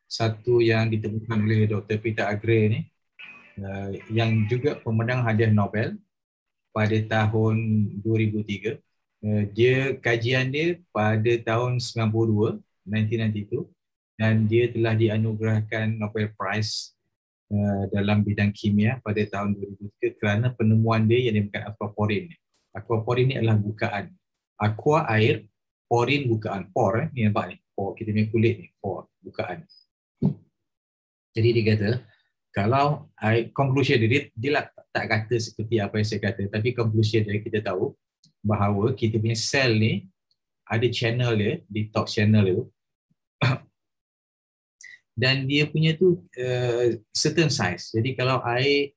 satu yang ditemukan oleh Dr. Peter Agre ni, yang juga pemenang hadiah Nobel pada tahun 2003. Dia kajian dia pada tahun 1992, dan dia telah dianugerahkan Nobel Prize dalam bidang kimia pada tahun 2003 kerana penemuan dia yang dinamakan aquaporin. Aquaporin ni adalah bukaan. Aqua air, porin bukaan. Pore ni nampak ni. Pore kita punya kulit ni, pore bukaan. Jadi dia kata kalau conclusion dia lah tak kata seperti apa yang saya kata, tapi conclusion dia kita tahu bahawa kita punya sel ni ada channel dia, detox channel dia dan dia punya tu certain size. Jadi kalau air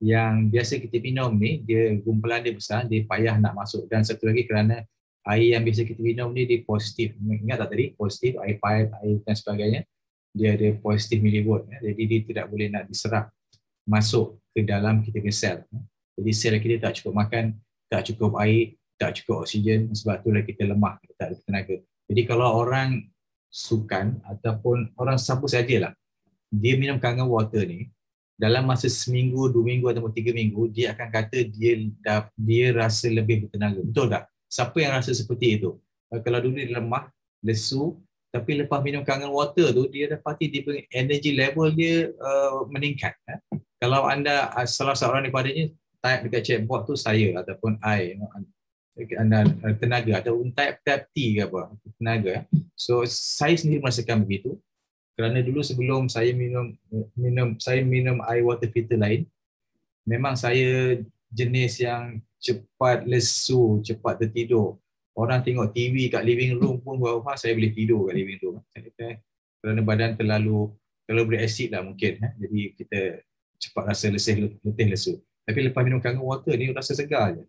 yang biasa kita minum ni, dia gumpulan dia besar, dia payah nak masuk. Dan satu lagi kerana air yang biasa kita minum ni dia positif. Ingat tak tadi? Positif, air pipe, air dan sebagainya. Dia ada positif millivolt. Jadi dia tidak boleh nak diserap masuk ke dalam kita punya sel. Jadi sel kita tak cukup makan, tak cukup air, tak cukup oksigen, sebab itulah kita lemah, kita tak ada tenaga. Jadi kalau orang sukan ataupun orang siapa sajalah, dia minum Kangen water ni, dalam masa seminggu, 2 minggu ataupun 3 minggu, dia akan kata dia rasa lebih bertenaga. Betul tak? Siapa yang rasa seperti itu? Kalau dulu dia lemah, lesu, tapi lepas minum Kangen water tu, dia dapati dia punya energy level dia meningkat. Kalau anda salah seorang daripadanya type dekat chatbot tu saya ataupun I, anda tenaga ataupun type T ke apa, tenaga. So saya sendiri merasakan begitu. Kerana dulu sebelum saya minum air water filter lain, memang saya jenis yang cepat lesu, cepat tertidur. Orang tengok TV kat living room pun bawah saya boleh tidur kat living room. Kerana badan terlalu berasid lah mungkin. Jadi kita cepat rasa letih lesu. Tapi lepas minum Kangen water ni rasa segar je.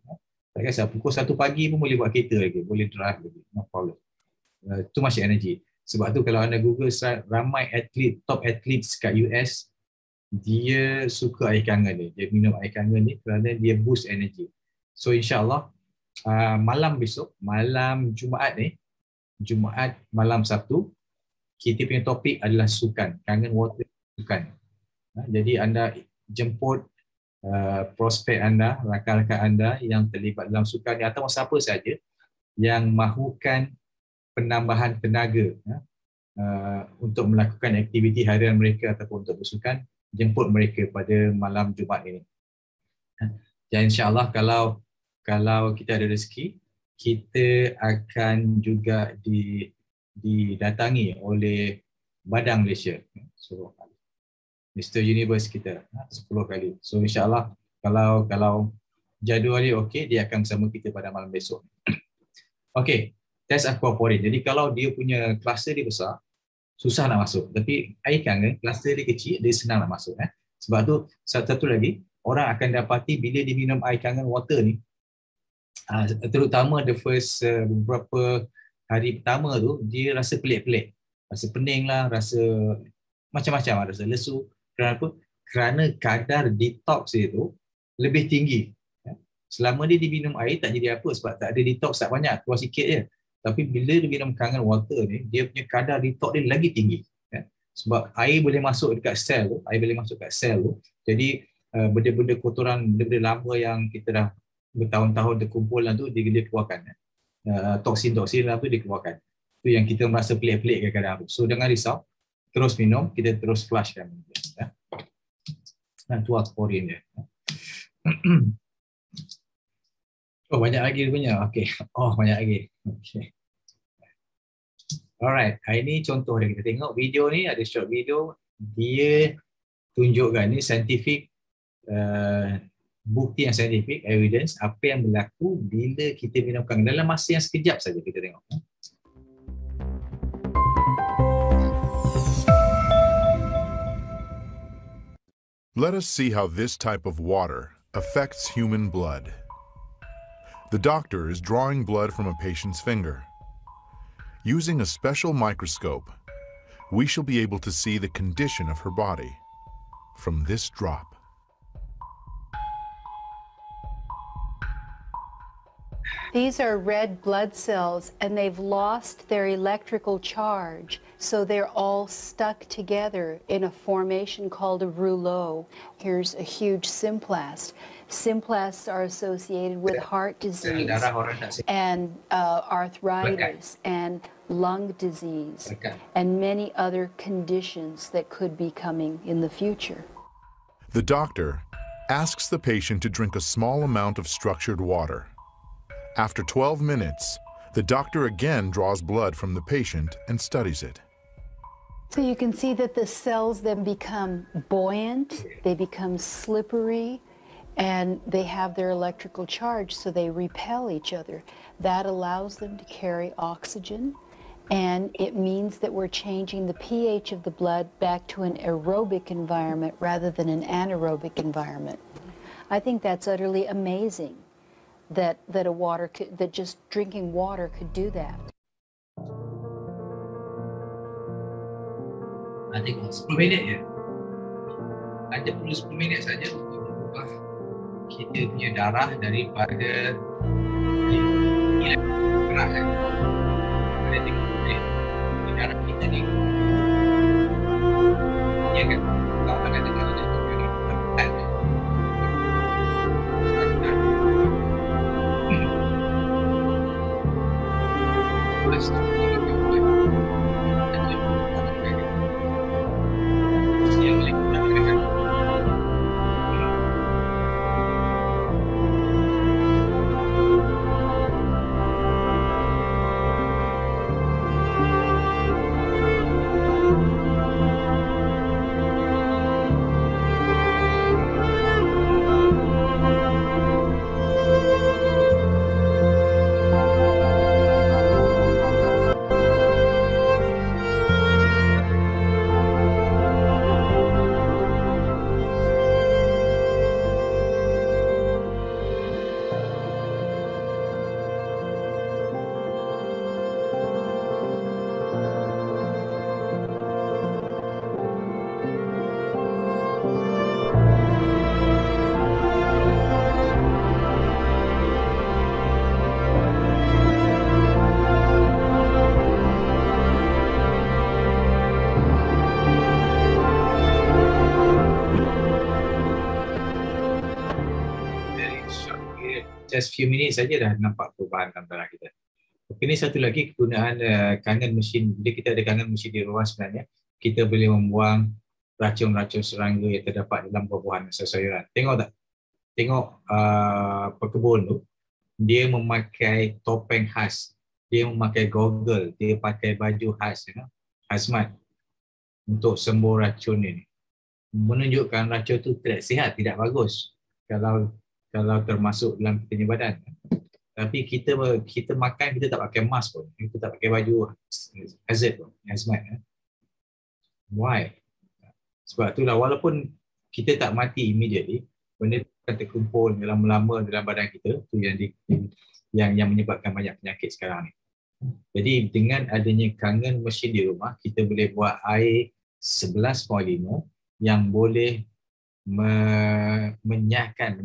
Tak kisah, pukul 1 pagi pun boleh buat kereta lagi, boleh drive lagi, no problem. Too much energy. Sebab tu kalau anda Google ramai top athletes kat US, dia suka air Kangen ni. Dia minum air Kangen ni kerana dia boost energy. So insyaAllah, malam besok, malam Jumaat ni, Jumaat malam Sabtu, kita punya topik adalah sukan, Kangen water sukan. Jadi anda jemput prospek anda, rakan-rakan anda yang terlibat dalam sukan ni atau siapa saja yang mahukan penambahan tenaga untuk melakukan aktiviti harian mereka ataupun untuk bersukan, jemput mereka pada malam Jumaat ini. Dan insyaAllah kalau kita ada rezeki, kita akan juga didatangi oleh Badang Malaysia. So Mr. Universe kita 10 kali. So insyaAllah kalau jadual dia okey, dia akan bersama kita pada malam besok. Okey, test aquaporin. Jadi kalau dia punya kluster dia besar, susah nak masuk. Tapi air Kangen, kluster dia kecil, dia senang nak masuk. Sebab tu satu lagi, orang akan dapati bila dia minum air Kangen water ni, terutama the first beberapa hari pertama tu, dia rasa pelik-pelik. Rasa pening lah, rasa macam-macam, rasa lesu. Kenapa? Kerana kadar detox dia tu lebih tinggi. Selama dia diminum air tak jadi apa sebab tak ada detox tak banyak, keluar sikit je. Tapi bila dia minum Kangen water ni, dia punya kadar detox dia lagi tinggi. Sebab air boleh masuk dekat sel tu, jadi benda-benda kotoran, benda-benda lama yang kita dah bertahun-tahun terkumpul tu dia keluarkan. Toksin-toksin tu dia keluarkan. Itu yang kita merasa pelik-pelik kadang-kadang. So jangan risau, terus minum, kita terus flushkan. Dan tu aquaporin dia. Oh, banyak lagi punya. Okey. Oh, banyak lagi. Okey. Alright, hari ni contoh dia, kita tengok video ni, ada short video, dia tunjukkan ni scientific, bukti yang scientific, evidence, apa yang berlaku bila kita minum Kangen dalam masa yang sekejap saja kita tengok. Let us see how this type of water affects human blood. The doctor is drawing blood from a patient's finger. Using a special microscope, we shall be able to see the condition of her body from this drop. These are red blood cells, and they've lost their electrical charge, so they're all stuck together in a formation called a rouleau. Here's a huge symplast. Symplasts are associated with heart disease and arthritis and lung disease and many other conditions that could be coming in the future. The doctor asks the patient to drink a small amount of structured water. After 12 minutes, the doctor again draws blood from the patient and studies it. So you can see that the cells then become buoyant, they become slippery, and they have their electrical charge, so they repel each other. That allows them to carry oxygen, and it means that we're changing the pH of the blood back to an aerobic environment rather than an anaerobic environment. I think that's utterly amazing that just drinking water could do that. Tengok 10 minit je. Hanya perlu 10 minit saja untuk mengubah kita punya darah daripada ini kerak kan. Pada tengok di darah kita ni. Dia kan kalau akan dengar dia tu ni tepat je. Just few minutes saja dah nampak perubahan dalam darah kita. Ini satu lagi kegunaan kangen mesin. Bila kita ada kangen mesin di rumah sebenarnya, kita boleh membuang racun-racun serangga yang terdapat dalam buah-buahan dan sayuran. Tengok tak? Tengok pekebun tu, dia memakai topeng khas, dia memakai goggle, dia pakai baju khas, hazmat untuk sembuh racun ini. Menunjukkan racun tu tidak sihat, tidak bagus kalau termasuk dalam kita punya badan. Tapi kita makan, kita tak pakai mask pun, kita tak pakai baju hazard pun, hazmat. Why? Sebab itulah walaupun kita tak mati immediately, benda akan terkumpul lama-lama dalam badan kita, tu yang menyebabkan banyak penyakit sekarang ni. Jadi dengan adanya kangen mesin di rumah, kita boleh buat air 11.5 yang boleh menanggalkan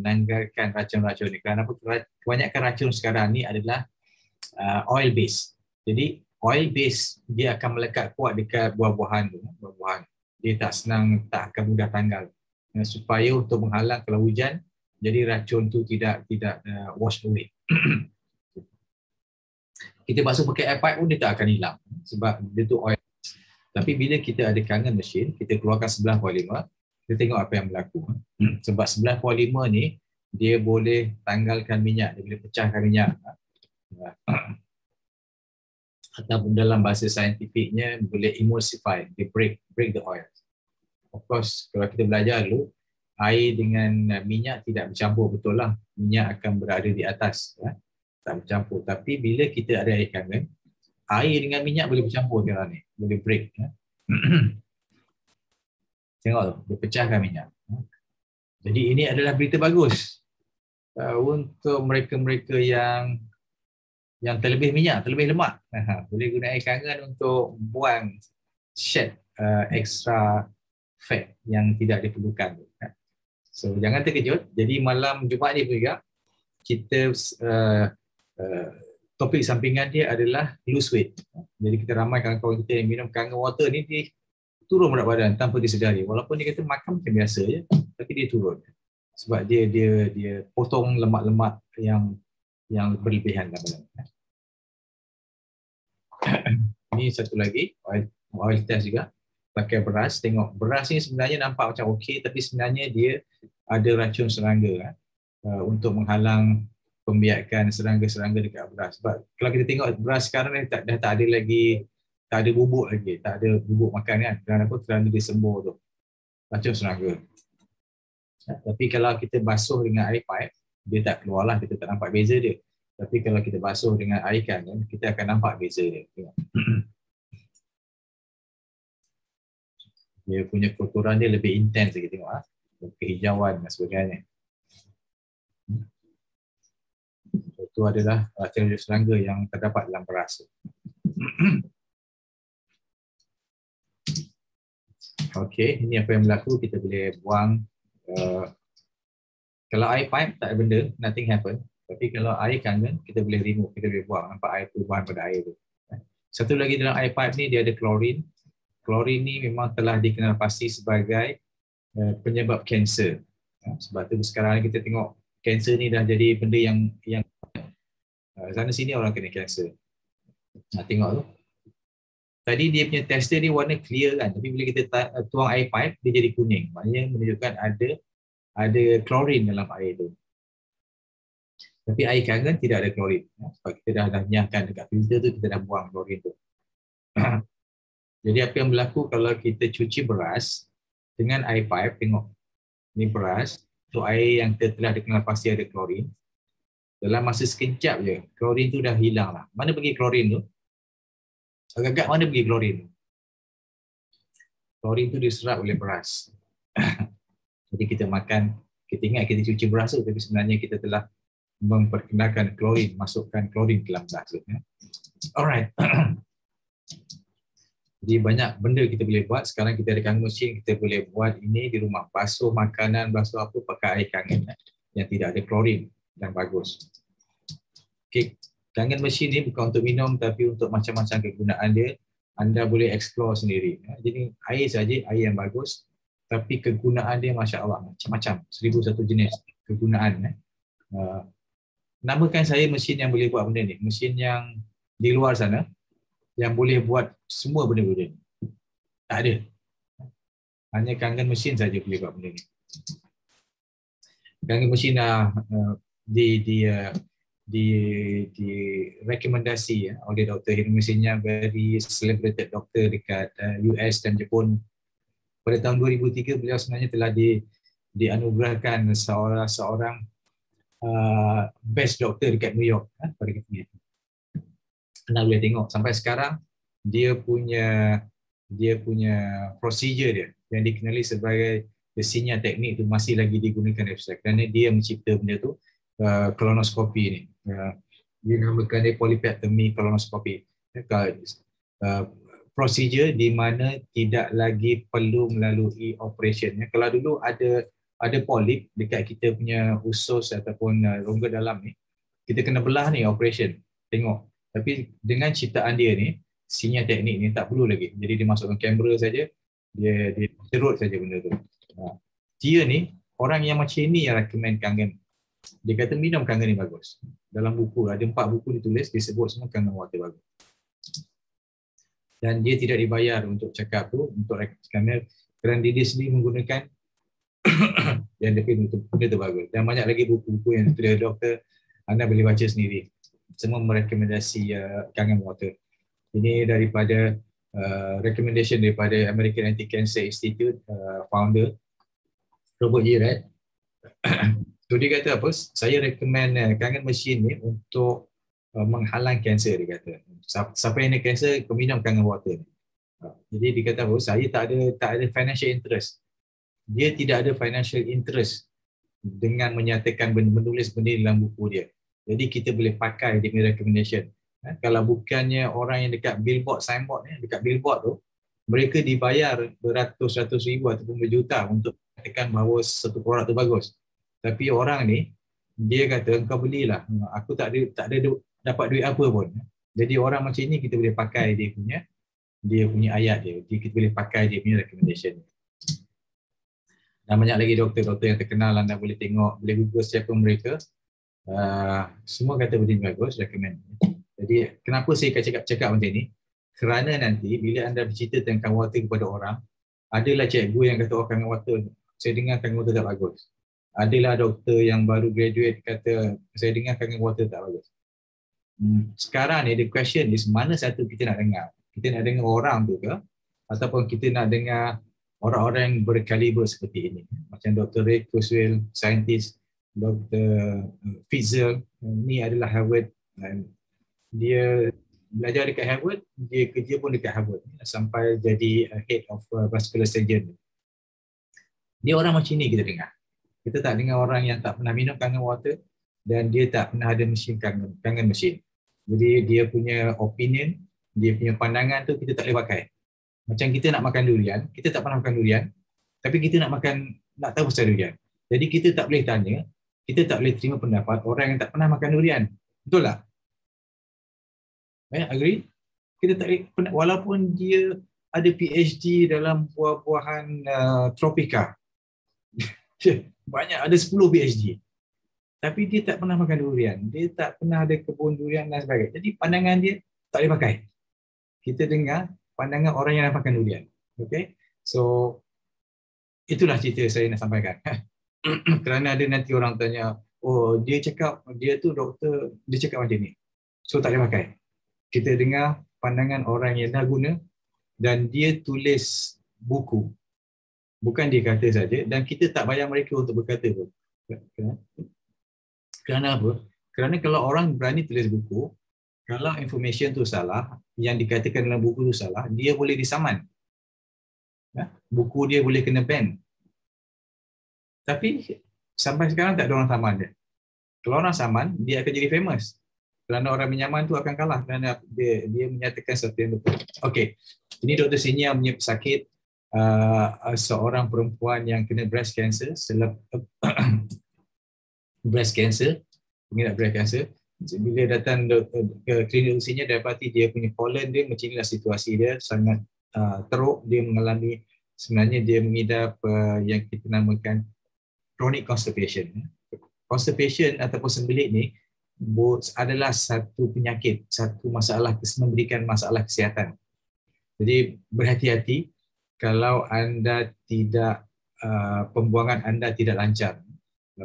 racun-racun ni. Kerana kebanyakan racun sekarang ni adalah oil base. Jadi oil base dia akan melekat kuat dekat buah-buahan tu. Dia tak akan mudah tanggal. Supaya untuk menghalang kalau hujan, jadi racun tu tidak wash away. Kita basuh pakai air pipe pun dia tak akan hilang sebab dia tu oil. Tapi bila kita ada kangen mesin, kita keluarkan 9.5, kita tengok apa yang berlaku. Sebab 9.5 ni dia boleh tanggalkan minyak, dia boleh pecahkan minyak. Ataupun dalam bahasa saintifiknya boleh emulsify, dia break the oil. Of course, kalau kita belajar dulu, air dengan minyak tidak bercampur, betul lah. Minyak akan berada di atas, tak bercampur. Tapi bila kita ada air kangen, air dengan minyak boleh bercampur sekarang ni, boleh break. Tengok tu, dia pecahkan minyak. Jadi ini adalah berita bagus untuk mereka-mereka yang terlebih minyak, terlebih lemak. Boleh guna air kangen untuk buang shed extra fat yang tidak diperlukan. So jangan terkejut. Jadi malam Jumaat ni juga kita topik sampingan dia adalah lose weight. Jadi kita ramai kawan-kawan kita yang minum kangen water ni, dia turun berat badan tanpa disedari. Walaupun dia kata makan macam biasa je, tapi dia turun. Sebab dia potong lemak-lemak yang berlebihan dalam badan. Ini satu lagi, oil test juga. Pakai beras, tengok beras ni sebenarnya nampak macam okey, tapi sebenarnya dia ada racun serangga untuk menghalang pembiakan serangga-serangga dekat beras. Sebab kalau kita tengok beras sekarang ni dah tak ada lagi, tak ada bubuk lagi, tak ada bubuk makan kan. Kerana dia sembur tu. Macam serangga. Tapi kalau kita basuh dengan air pipe, dia tak keluar lah, kita tak nampak beza dia. Tapi kalau kita basuh dengan air kangen, kita akan nampak beza dia. Dia punya kotoran dia lebih intens lagi tengok lah. Kehijauan dan sebagainya. Itu adalah ciri serangga yang terdapat dalam beras. Okey, ini apa yang berlaku, kita boleh buang. Kalau air pipe tak ada benda, nothing happen. Tapi kalau air kangen, kita boleh remove, kita boleh buang. Nampak air perubahan pada air tu. Satu lagi dalam air pipe ni, dia ada klorin. Klorin ni memang telah dikenal pasti sebagai penyebab kanser. Sebab tu sekarang kita tengok kanser ni dah jadi benda yang sana sini orang kena kanser. Tengok tu. Tadi dia punya tester ni warna clear kan, tapi bila kita tuang air pipe dia jadi kuning. Maknanya menunjukkan ada klorin dalam air tu. Tapi air kangen tidak ada klorin. Sebab kita dah nyahkan dekat filter tu, kita dah buang klorin tu. Jadi apa yang berlaku kalau kita cuci beras dengan air pipe, tengok ni beras, tu air yang telah dikenal pasti ada klorin. Dalam masa sekejap je, klorin tu dah hilang lah. Mana pergi klorin tu? Agak-agak mana pergi klorin tu? Klorin tu diserap oleh beras. Jadi kita makan, kita ingat kita cuci beras tu, tapi sebenarnya kita telah memperkenalkan klorin, masukkan klorin dalam beras tu. Alright. Jadi banyak benda kita boleh buat. Sekarang kita ada kangen mesin, kita boleh buat ini di rumah. Basuh makanan, basuh apa, pakai air kangen yang tidak ada klorin dan bagus. Okay. Kangen mesin ni bukan untuk minum tapi untuk macam-macam kegunaan dia. Anda boleh explore sendiri. Jadi air saja, air yang bagus. Tapi kegunaan dia Masya Allah, macam-macam. 1001 jenis kegunaan. Namakan saya mesin yang boleh buat benda ni. Mesin yang di luar sana, yang boleh buat semua benda-benda ni. Tak ada. Hanya kangen mesin saja boleh buat benda ni. Kangen mesin rekomendasi oleh Dr. Hiromishinya, very celebrated doktor dekat US dan Jepun. Pada tahun 2003 beliau sebenarnya telah dianugerahkan seorang best doktor dekat New York pada ketika itu. Anda boleh tengok sampai sekarang dia punya procedure dia yang dikenali sebagai Yesenia teknik itu masih lagi digunakan kerana dia mencipta benda tu, kolonoskopi ni. Dia namakan dia polypectomy kolonoskopi. Procedure di mana tidak lagi perlu melalui operation. Kalau dulu ada polip dekat kita punya usus ataupun rongga dalam ni, kita kena belah ni operation. Tengok. Tapi dengan ciptaan dia ni, Yesenia teknik ni tak perlu lagi. Jadi dia masukkan kamera saja, dia cerut saja benda tu. Dia ni, orang yang macam ni yang recommend kangen. Dia kata minum kangen ni bagus. Dalam buku, ada 4 buku ditulis, disebut semua kangen water bagus. Dan dia tidak dibayar untuk cakap tu, untuk kerana dia sendiri menggunakan yang dia benda tu bagus. Dan banyak lagi buku-buku yang ditulis doktor, anda boleh baca sendiri. Semua merekomendasi kangen water. Ini daripada recommendation daripada American Anti-Cancer Institute, founder Robert Girard. So dia kata apa? Saya recommend kangen mesin ni untuk menghalang kanser, dia kata. Siapa yang ada kanser, kau minum kangen water. Jadi dia kata apa? Saya tak ada financial interest. Dia tidak ada financial interest dengan menyatakan menulis benda dalam buku dia. Jadi kita boleh pakai dia punya recommendation. Kalau bukannya orang yang dekat billboard, signboard ni, dekat billboard tu, mereka dibayar beratus-ratus ribu ataupun berjuta untuk katakan bahawa satu produk tu bagus. Tapi orang ni, dia kata, engkau belilah. Aku tak ada dapat duit apa pun. Jadi orang macam ni kita boleh pakai dia punya ayat dia. Kita boleh pakai dia punya recommendation. Dan banyak lagi doktor-doktor yang terkenal, anda boleh tengok, boleh google siapa mereka. Semua kata benda bagus, recommend. Jadi kenapa saya cakap macam ni? Kerana nanti bila anda bercerita tentang water kepada orang, adalah cikgu yang kata kangen water, saya dengar kangen water tak bagus. Adalah doktor yang baru graduate kata, saya dengar kangen water tak bagus. Sekarang ni the question is, mana satu kita nak dengar? Kita nak dengar orang tu ke? Ataupun kita nak dengar orang-orang yang berkaliber seperti ini? Macam Dr. Ray Kurzweil, saintis, Dr. Fitzel, ni adalah Harvard. Dia belajar dekat Harvard, dia kerja pun dekat Harvard sampai jadi head of vascular surgeon. Dia orang macam ni kita dengar. Kita tak dengar orang yang tak pernah minum kangen water dan dia tak pernah ada mesin kangen mesin. Jadi dia punya opinion, dia punya pandangan tu kita tak boleh pakai. Macam kita nak makan durian, kita tak pernah makan durian, tapi kita nak tahu pasal durian. Jadi kita tak boleh tanya, kita tak boleh terima pendapat orang yang tak pernah makan durian. Betul tak? Agree? Kita tak boleh, walaupun dia ada PhD dalam buah-buahan tropika. Banyak, ada 10 PhD. Tapi dia tak pernah makan durian. Dia tak pernah ada kebun durian dan sebagainya. Jadi pandangan dia tak boleh pakai. Kita dengar pandangan orang yang nak makan durian. Okay? So, itulah cerita saya nak sampaikan. Kerana ada nanti orang tanya, oh dia cakap, dia tu doktor, dia cakap macam ni. So tak boleh pakai. Kita dengar pandangan orang yang dah guna dan dia tulis buku. Bukan dia kata saja dan kita tak bayar mereka untuk berkata pun. Kerana apa? Kerana kalau orang berani tulis buku, kalau information tu salah, yang dikatakan dalam buku tu salah, dia boleh disaman. Buku dia boleh kena ban. Tapi sampai sekarang tak ada orang saman dia. Kalau orang saman, dia akan jadi famous. Kerana orang menyaman tu akan kalah kerana dia menyatakan sesuatu yang betul. Okey, ini Dr. Sinia punya pesakit, seorang perempuan yang kena breast cancer, breast cancer, bila datang ke klinik usianya, dapati dia punya colon dia macam inilah situasi dia, sangat teruk. Dia mengalami, sebenarnya dia mengidap yang kita namakan chronic constipation. Constipation ataupun sembelit ni adalah satu penyakit, satu masalah, memberikan masalah kesihatan. Jadi berhati-hati kalau anda tidak, pembuangan anda tidak lancar.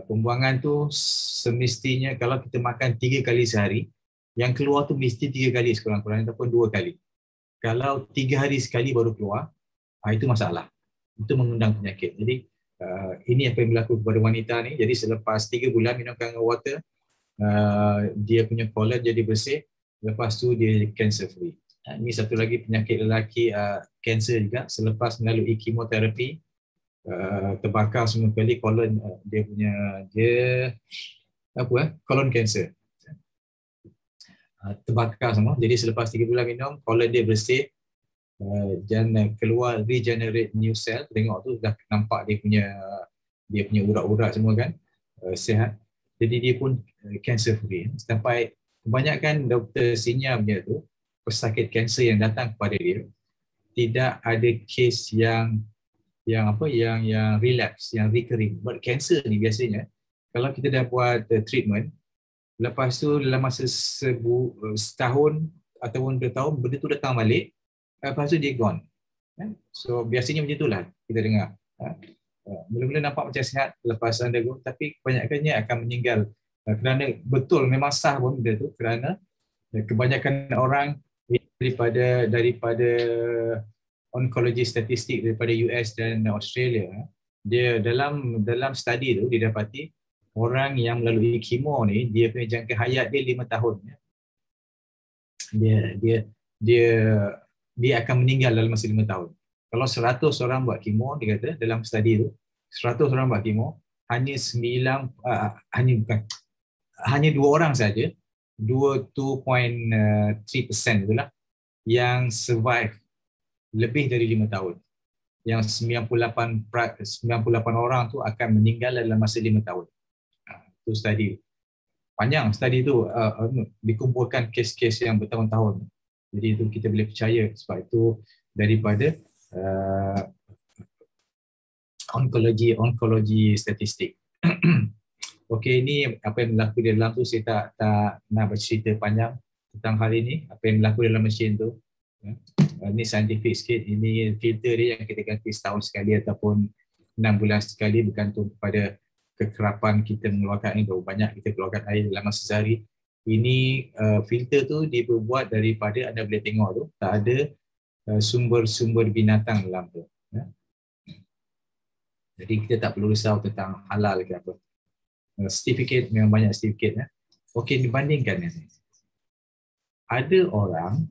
Pembuangan tu semestinya kalau kita makan 3 kali sehari, yang keluar tu mesti 3 kali sekurang-kurangnya ataupun 2 kali. Kalau 3 hari sekali baru keluar, itu masalah. Itu mengundang penyakit. Jadi ini apa yang berlaku kepada wanita ni. Jadi selepas 3 bulan minum kangen water, dia punya colon jadi bersih, lepas tu dia cancer free. Ini satu lagi penyakit lelaki, kanser juga, selepas melalui kemoterapi, terbakar semua kali colon dia punya, colon cancer. Terbakar semua. Jadi selepas 3 bulan minum, colon dia bersih dan keluar regenerate new cell. Tengok tu dah nampak dia punya urat-urat semua kan, sihat. Jadi dia pun cancer free. Sampai kebanyakan Dr. Sinia punya tu, pesakit kanser yang datang kepada dia, tidak ada kes yang relapse, yang recurring. Buat kanser ni biasanya kalau kita dah buat treatment, lepas tu dalam masa setahun ataupun 2 tahun, benda tu datang balik, lepas tu dia gone. So biasanya macam itulah kita dengar. Mula-mula nampak macam sihat lepas undergo, tapi kebanyakannya akan meninggal. Kerana betul memang sah pun benda tu, kerana kebanyakan orang daripada onkologi statistik daripada US dan Australia, dia dalam study tu didapati orang yang melalui kemo ni, dia punya jangka hayat dia 5 tahun. Dia akan meninggal dalam masa 5 tahun. Kalau 100 orang buat kemo, dia kata dalam study tu, 100 orang buat kemo, hanya 2 orang saja, 2.3% itulah yang survive lebih dari 5 tahun. Yang 98 orang tu akan meninggal dalam masa 5 tahun. Itu study. Panjang study tu, dikumpulkan kes-kes yang bertahun-tahun. Jadi itu kita boleh percaya, sebab itu daripada onkologi statistik. Okey, ini apa yang berlaku di dalam tu, saya tak nak bercerita panjang tentang hal ini, apa yang berlaku dalam mesin tu. Ini scientific sikit, ini filter dia yang kita ganti setahun sekali ataupun 6 bulan sekali, bergantung kepada kekerapan kita mengeluarkan air, berapa banyak kita keluarkan air dalam masa sehari. Ini filter tu dibuat daripada, anda boleh tengok tu, tak ada sumber-sumber binatang dalam tu. Ya. Jadi kita tak perlu risau tentang halal ke apa. Sertifikat memang banyak sertifikat. Ya. Okey, dibandingkan ni. Ada orang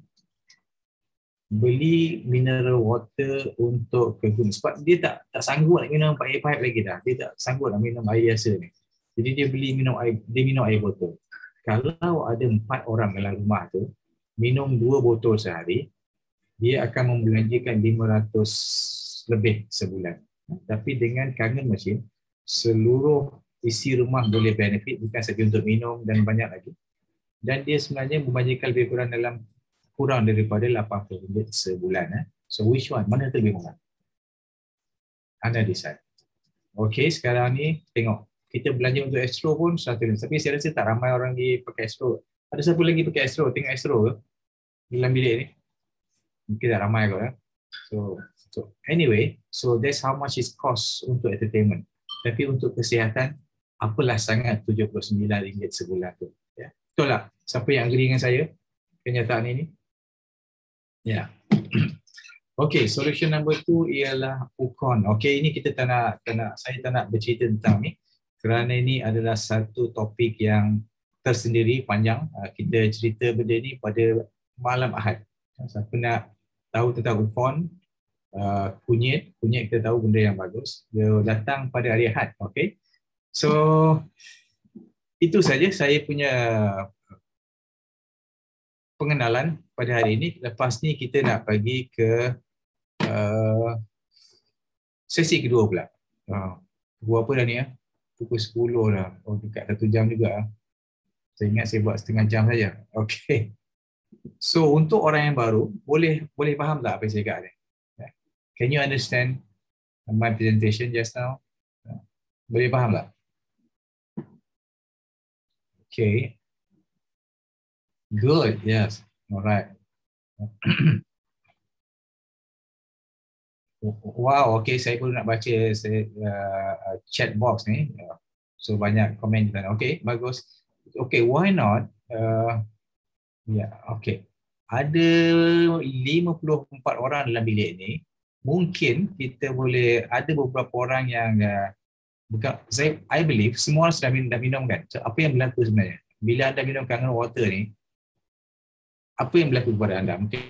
beli mineral water untuk kebun sebab dia tak sanggup nak minum air pipe lagi dah. Dia tak sanggup nak minum air biasa ni. Jadi dia minum air botol. Kalau ada 4 orang dalam rumah tu minum 2 botol sehari, dia akan membelanjakan 500 lebih sebulan. Tapi dengan kangen mesin, seluruh isi rumah boleh benefit, bukan saja untuk minum dan banyak lagi. Dan dia sebenarnya membelanjakan lebih kurang daripada RM80 sebulan. So which one? Mana tu lebih murah? Anda decide. Okey, sekarang ni tengok. Kita belanja untuk Astro pun RM100. Tapi saya rasa tak ramai orang pakai Astro. Ada siapa lagi pakai Astro? Tengok Astro ke dalam bilik ni? Mungkin tak ramai kot. So anyway, so that's how much it cost untuk entertainment. Tapi untuk kesihatan, apalah sangat RM79 sebulan tu. Ya. Betul tak? Siapa yang agree dengan saya? Kenyataan ini? Ya. Okey, solution number 2 ialah Ukon. Okey, ini kita saya tak nak bercerita tentang ni kerana ini adalah satu topik yang tersendiri panjang. Kita cerita benda ni pada malam Ahad. Siapa nak tahu tentang Ukon, kunyit kita tahu benda yang bagus. Dia datang pada hari Ahad. Okey. So itu saja saya punya pengenalan pada hari ini. Lepas ni kita nak pergi ke sesi kedua pula. Pukul apa dah ni ya? Pukul 10 dah. Oh, dekat 1 jam juga. Saya ingat saya buat setengah jam saja. Okey. So untuk orang yang baru, boleh faham tak apa yang saya cakap ni? Can you understand my presentation just now? Boleh faham tak? Okay. Good, yes. Alright. Wow, okay. Saya pun nak baca chat box ni. So banyak komen di sana. Okay, bagus. Okay, why not? Okay. Ada 54 orang dalam bilik ni. Mungkin kita boleh, ada beberapa orang yang I believe semua orang sudah minum kan. So, apa yang berlaku sebenarnya? Bila anda minum kangen water ni, apa yang berlaku kepada anda? Mungkin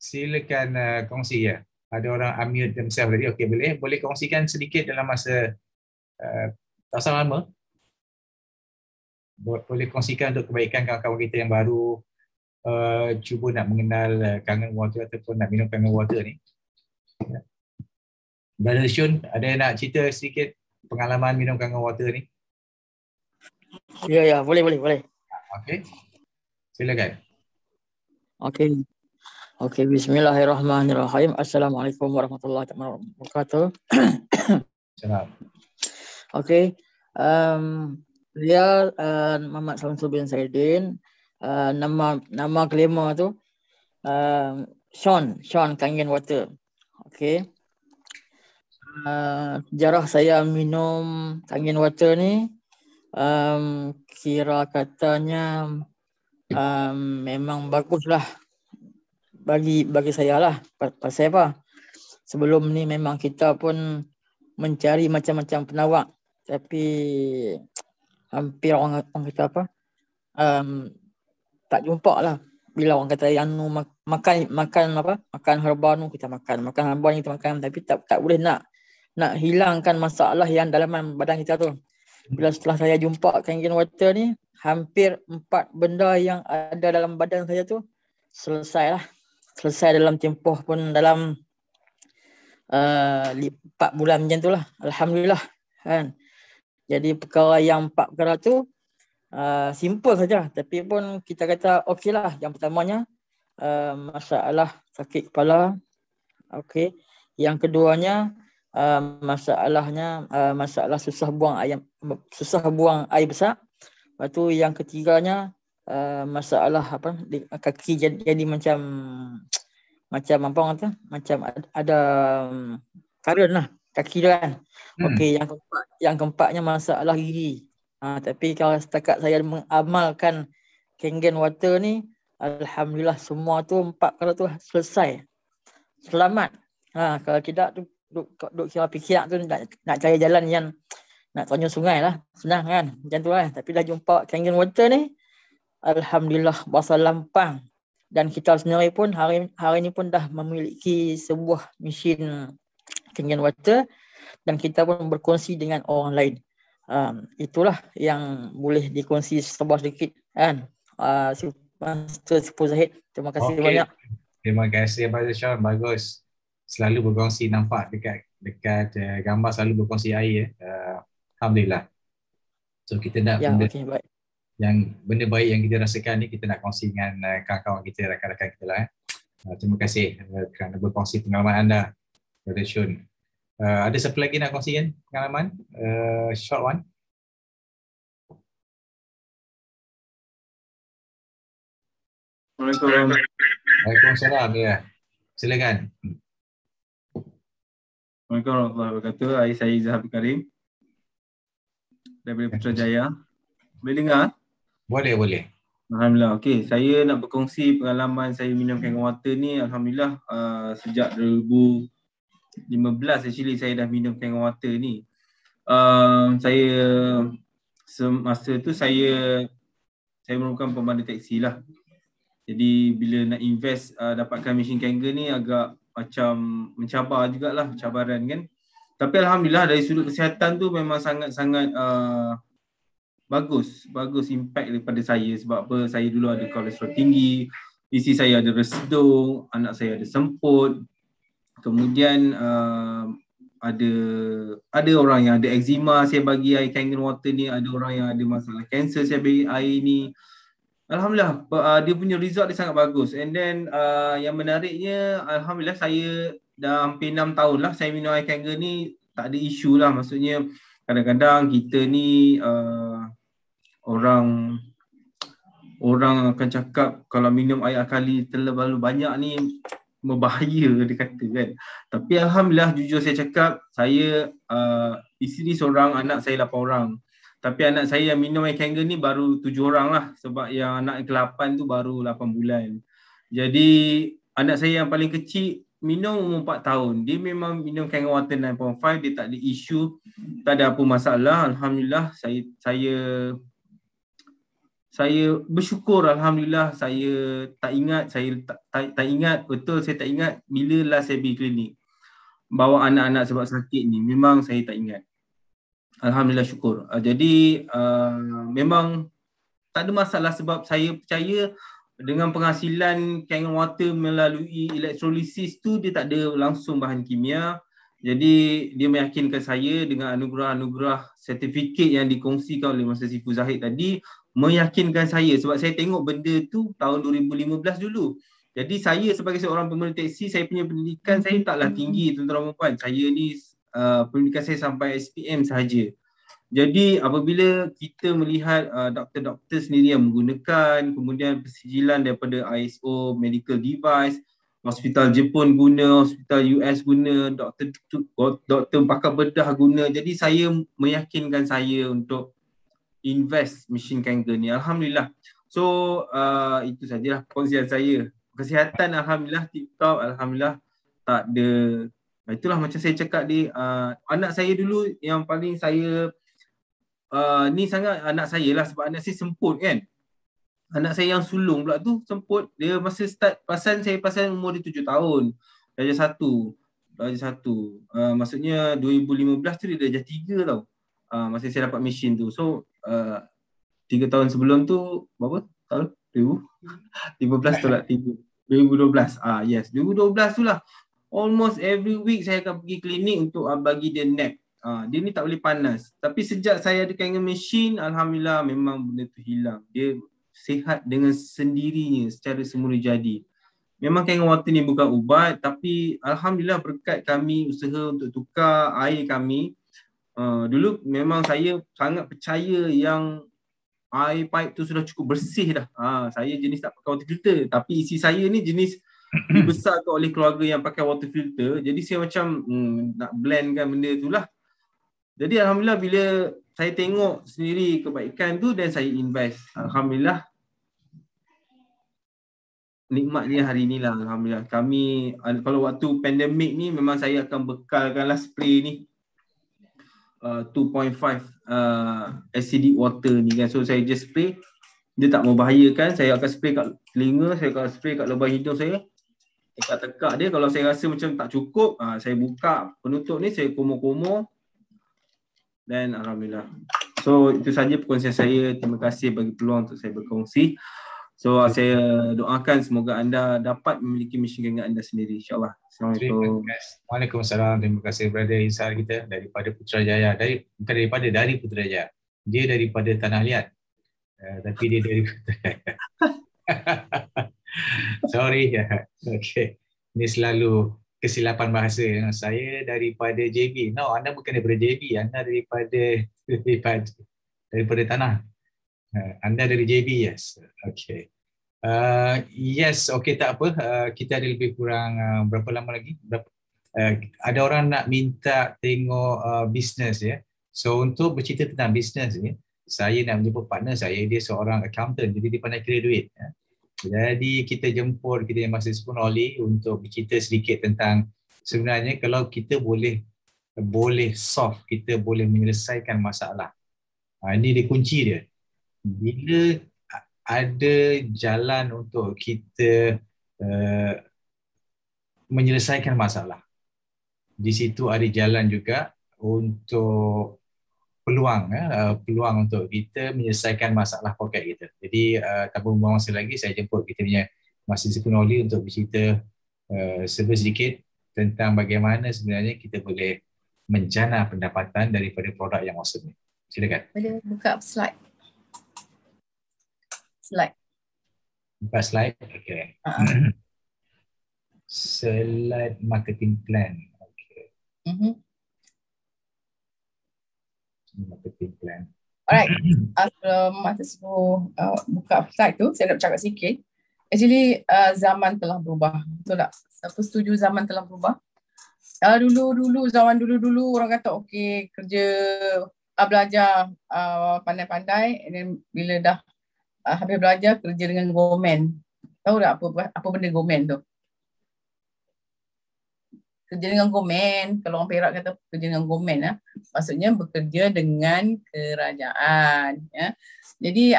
silakan kongsi ya. Ada orang unmute themselves tadi. Okey, boleh kongsikan sedikit dalam masa tak sama lama. Boleh kongsikan untuk kebaikan kawan-kawan kita yang baru cuba nak mengenal kangen water ataupun nak minum kangen water ni. Brother Shun, ada nak cerita sedikit pengalaman minum kangen water ni? Ya, boleh. Okey. Silakan. Okey, bismillahirrahmanirrahim. Assalamualaikum warahmatullahi wabarakatuh. Salam. Okey, dia Muhammad Samsul bin Saidin. Nama glamour tu Sean Kangen Water. Okey. Sejarah saya minum Kangen Water ni kira katanya memang baguslah bagi saya lah. Pasal apa? Sebelum ni memang kita pun mencari macam-macam penawar, tapi hampir orang kata apa, tak jumpa lah. Bila orang kata yang makan herba nu kita makan herba ni kita makan, tapi tak boleh nak hilangkan masalah yang dalam badan kita tu. Bila setelah saya jumpa Kangen Water ni, hampir 4 benda yang ada dalam badan saya tu selesai dalam tempoh pun dalam 4 bulan macam tu lah. Alhamdulillah kan. Jadi perkara yang 4 perkara tu simple saja, tapi pun kita kata okey lah. Yang pertamanya masalah sakit kepala. Okey. Yang keduanya masalah susah buang air besar. Lepas tu yang ketiganya masalah kaki jadi macam apa orang kata, macam ada karen lah kaki dia kan. Okey, yang keempatnya masalah gigi. Tapi kalau setakat saya mengamalkan Kangen Water ni, alhamdulillah semua tu 4 perkara tu selesai. Selamat. Kalau tidak tu duk kira fikir tu nak cari jalan yang nak tanya sungai lah. Senang kan? Macam tu lah. Tapi dah jumpa Kangen Water ni, alhamdulillah bahasa lampang. Dan kita sendiri pun hari ni pun dah memiliki sebuah mesin Kangen Water dan kita pun berkongsi dengan orang lain. Itulah yang boleh dikongsi sedikit kan. Master Sipu Zahid, terima kasih banyak. Terima kasih Abang Sean, bagus. Selalu berkongsi, nampak dekat gambar selalu berkongsi air. Alhamdulillah. So kita nak baik. Yang benda baik yang kita rasakan ni kita nak kongsi dengan kawan-kawan kita, rakan-rakan kita lah. Terima kasih kerana berkongsi pengalaman anda, Brother Shun. Ada siapa lagi nak kongsikan pengalaman? Short one. Waalaikumsalam. Ya. Silakan. Assalamualaikum warahmatullahi wabarakatuh. Saya Izzah Abdul Karim daripada Putrajaya. Boleh dengar? Boleh. Alhamdulillah. Okey, saya nak berkongsi pengalaman saya minum Kangen Water ni. Alhamdulillah sejak 2015 actually saya dah minum Kangen Water ni. Semasa tu saya merupakan pemandu teksi lah. Jadi bila nak invest dapatkan mesin Kangen ni agak macam mencabar jugalah, cabaran kan. Tapi alhamdulillah dari sudut kesihatan tu memang sangat-sangat bagus impact daripada saya. Sebab apa, saya dulu ada kolesterol tinggi, isteri saya ada resedung, anak saya ada semput. Kemudian ada orang yang ada eczema, saya bagi air Kangen Water ni. Ada orang yang ada masalah kanser, saya bagi air ni. Alhamdulillah dia punya result dia sangat bagus. And then yang menariknya, alhamdulillah saya dah hampir 6 tahun lah saya minum air Kangen ni, tak ada isu lah. Maksudnya kadang-kadang kita ni orang akan cakap kalau minum air alkali terlalu banyak ni berbahaya, dia kata kan. Tapi alhamdulillah jujur saya cakap, saya isteri seorang, anak saya 8 orang. Tapi anak saya yang minum air Kangen ni baru 7 orang lah. Sebab yang anak ke-8 tu baru 8 bulan. Jadi anak saya yang paling kecil minum umur 4 tahun. Dia memang minum Kangen Water 9.5. Dia tak ada isu, tak ada apa masalah. Alhamdulillah saya bersyukur. Alhamdulillah saya tak ingat betul, saya tak ingat bila last saya pergi klinik bawa anak-anak sebab sakit ni. Memang saya tak ingat. Alhamdulillah, syukur. Jadi memang tak ada masalah sebab saya percaya dengan penghasilan Kangen Water melalui elektrolisis tu dia tak ada langsung bahan kimia. Jadi dia meyakinkan saya dengan anugerah-anugerah sertifikat yang dikongsikan oleh Master Sifu Zahid tadi, meyakinkan saya sebab saya tengok benda tu tahun 2015 dulu. Jadi saya sebagai seorang pemandu teksi, saya punya pendidikan saya taklah tinggi tuan-tuan dan puan. Saya ni pendidikan saya sampai SPM sahaja. Jadi apabila kita melihat doktor-doktor sendiri yang menggunakan, kemudian persijilan daripada ISO medical device, hospital Jepun guna, hospital US guna, doktor pakar bedah guna. Jadi saya meyakinkan saya untuk invest mesin Kangen ni. Alhamdulillah. So itu sajalah kongsian saya. Kesihatan alhamdulillah tip-top, alhamdulillah tak ada. Itulah macam saya cakap anak saya dulu yang paling saya ni sangat anak saya lah, sebab anak saya semput kan. Anak saya yang sulung pula tu semput. Dia masa start pasal umur dia 7 tahun. Darjah 1. Maksudnya 2015 tu dia darjah 3 tau. Masa saya dapat mesin tu. So 3 tahun sebelum tu berapa tahun? 2015 tu lah. 2012. Yes, 2012 tu lah. almost every week saya akan pergi klinik untuk bagi dia nap. Dia ni tak boleh panas. Tapi sejak saya ada dengan mesin, alhamdulillah memang benda tu hilang. Dia sihat dengan sendirinya secara semula jadi. Memang kangen water ni bukan ubat, tapi alhamdulillah berkat kami usaha untuk tukar air kami. Dulu memang saya sangat percaya yang air pipe tu sudah cukup bersih dah. Saya jenis tak pakai water filter, tapi isi saya ni jenis dibesarkan oleh keluarga yang pakai water filter. Jadi saya macam nak blendkan benda tu lah. Jadi alhamdulillah bila saya tengok sendiri kebaikan tu dan saya invest. Alhamdulillah nikmatnya hari ni lah, alhamdulillah. Kami kalau waktu pandemik ni memang saya akan bekalkanlah spray ni 2.5 acidic water ni kan. So saya just spray, dia tak membahayakan. Saya akan spray kat telinga, saya akan spray kat lubang hidung saya, tekak-tekak dia. Kalau saya rasa macam tak cukup, saya buka penutup ni, saya kumur-kumur dan alhamdulillah. So itu saja perkongsian saya. Terima kasih bagi peluang untuk saya berkongsi. So saya doakan semoga anda dapat memiliki mesin genggat anda sendiri, insyaAllah. Assalamualaikum. Waalaikumsalam. Terima kasih Brother Izhar kita daripada Putrajaya. Dari Putrajaya. Dia daripada Tanah Liat. Tapi dia dari Putrajaya. Sorry. Okay. Ini selalu kesilapan bahasa. Saya daripada JB. No, anda bukan daripada JB. Anda daripada Tanah. Anda dari JB, yes. Okay. Yes, okay, tak apa. Kita ada lebih kurang berapa lama lagi? Ada orang nak minta tengok bisnes ya. So untuk bercerita tentang bisnes ni, saya nak menjemput partner saya, dia seorang accountant, jadi dia pandai kira duit. Jadi kita jemput kita yang masih Oli untuk bercerita sedikit tentang sebenarnya kalau kita boleh solve, kita boleh menyelesaikan masalah. Ini dia kunci dia. Bila ada jalan untuk kita menyelesaikan masalah, di situ ada jalan juga untuk peluang untuk kita menyelesaikan masalah poket kita. Jadi tanpa membuang masa lagi, saya jemput kita punya Masih Oli untuk bercerita sedikit tentang bagaimana sebenarnya kita boleh menjana pendapatan daripada produk yang awesome ni. Silakan. Boleh buka slide. Buka slide. Okay. Slide marketing plan. Okay. Marketing plan. Alright. Sebelum Mata Sepuh buka slide tu, saya nak cakap sikit. Actually, zaman telah berubah. Betul tak? Siapa setuju zaman telah berubah? Zaman dulu orang kata okey, kerja, belajar pandai-pandai, and then bila dah habis belajar, kerja dengan government. Tahu tak apa benda government tu? Kerja dengan government, kalau orang Perak kata kerja dengan government, maksudnya bekerja dengan kerajaan. Ya. Jadi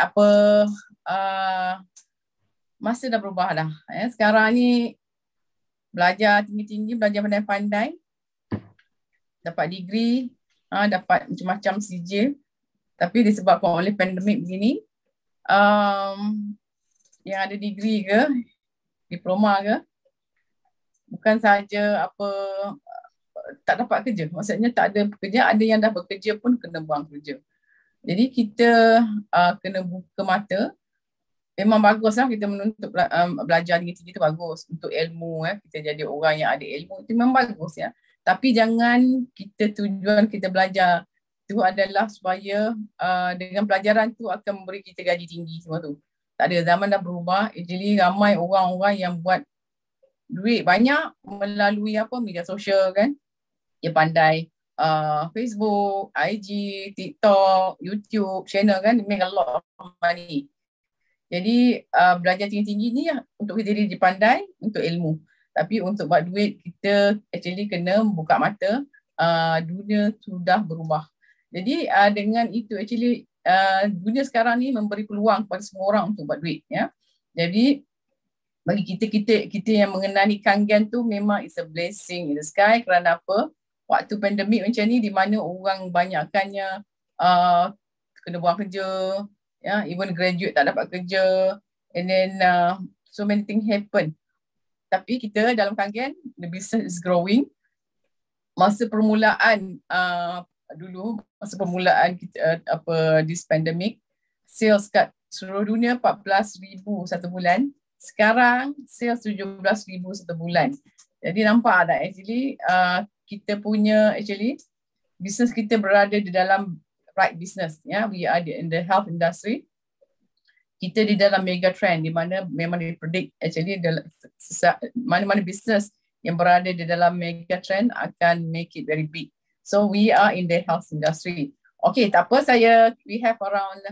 masa dah berubah dah. Ya. Sekarang ni belajar tinggi-tinggi, belajar pandai-pandai, dapat degree, dapat macam-macam sijil. Tapi disebabkan oleh pandemik begini, yang ada degree ke, diploma ke, bukan saja tak dapat kerja. Maksudnya tak ada pekerja, ada yang dah bekerja pun kena buang kerja. Jadi kita kena buka mata. Memang baguslah kita menuntut belajar tinggi-tinggi itu bagus untuk ilmu. Kita jadi orang yang ada ilmu itu memang bagus ya. Tapi jangan tujuan kita belajar itu adalah supaya dengan pelajaran tu akan memberi kita gaji tinggi semua tu. Tak ada, zaman dah berubah. Jadi ramai orang-orang yang buat duit banyak melalui media sosial kan. Dia pandai Facebook, IG, TikTok, YouTube, channel kan, make a lot of money. Jadi belajar tinggi-tinggi ni untuk kita diri pandai, untuk ilmu. Tapi untuk buat duit, kita actually kena buka mata. Dunia sudah berubah. Jadi dengan itu actually dunia sekarang ni memberi peluang kepada semua orang untuk buat duit ya. Jadi bagi kita yang mengenali kangen tu memang it's a blessing in the sky. Kerana apa? Waktu pandemik macam ni di mana orang banyakkannya kena buang kerja, ya, even graduate tak dapat kerja, and then so many things happen. tapi kita dalam Kangen, the business is growing. Masa permulaan masa permulaan kita this pandemic, sales kat seluruh dunia 14,000 satu bulan. Sekarang sales 17,000 satu bulan. Jadi nampak tak actually kita punya business kita berada di dalam right business, ya. We are in the health industry. Kita di dalam mega trend di mana memang dipredict mana-mana business yang berada di dalam mega trend akan make it very big. So we are in the health industry. Okay, tak apa, we have around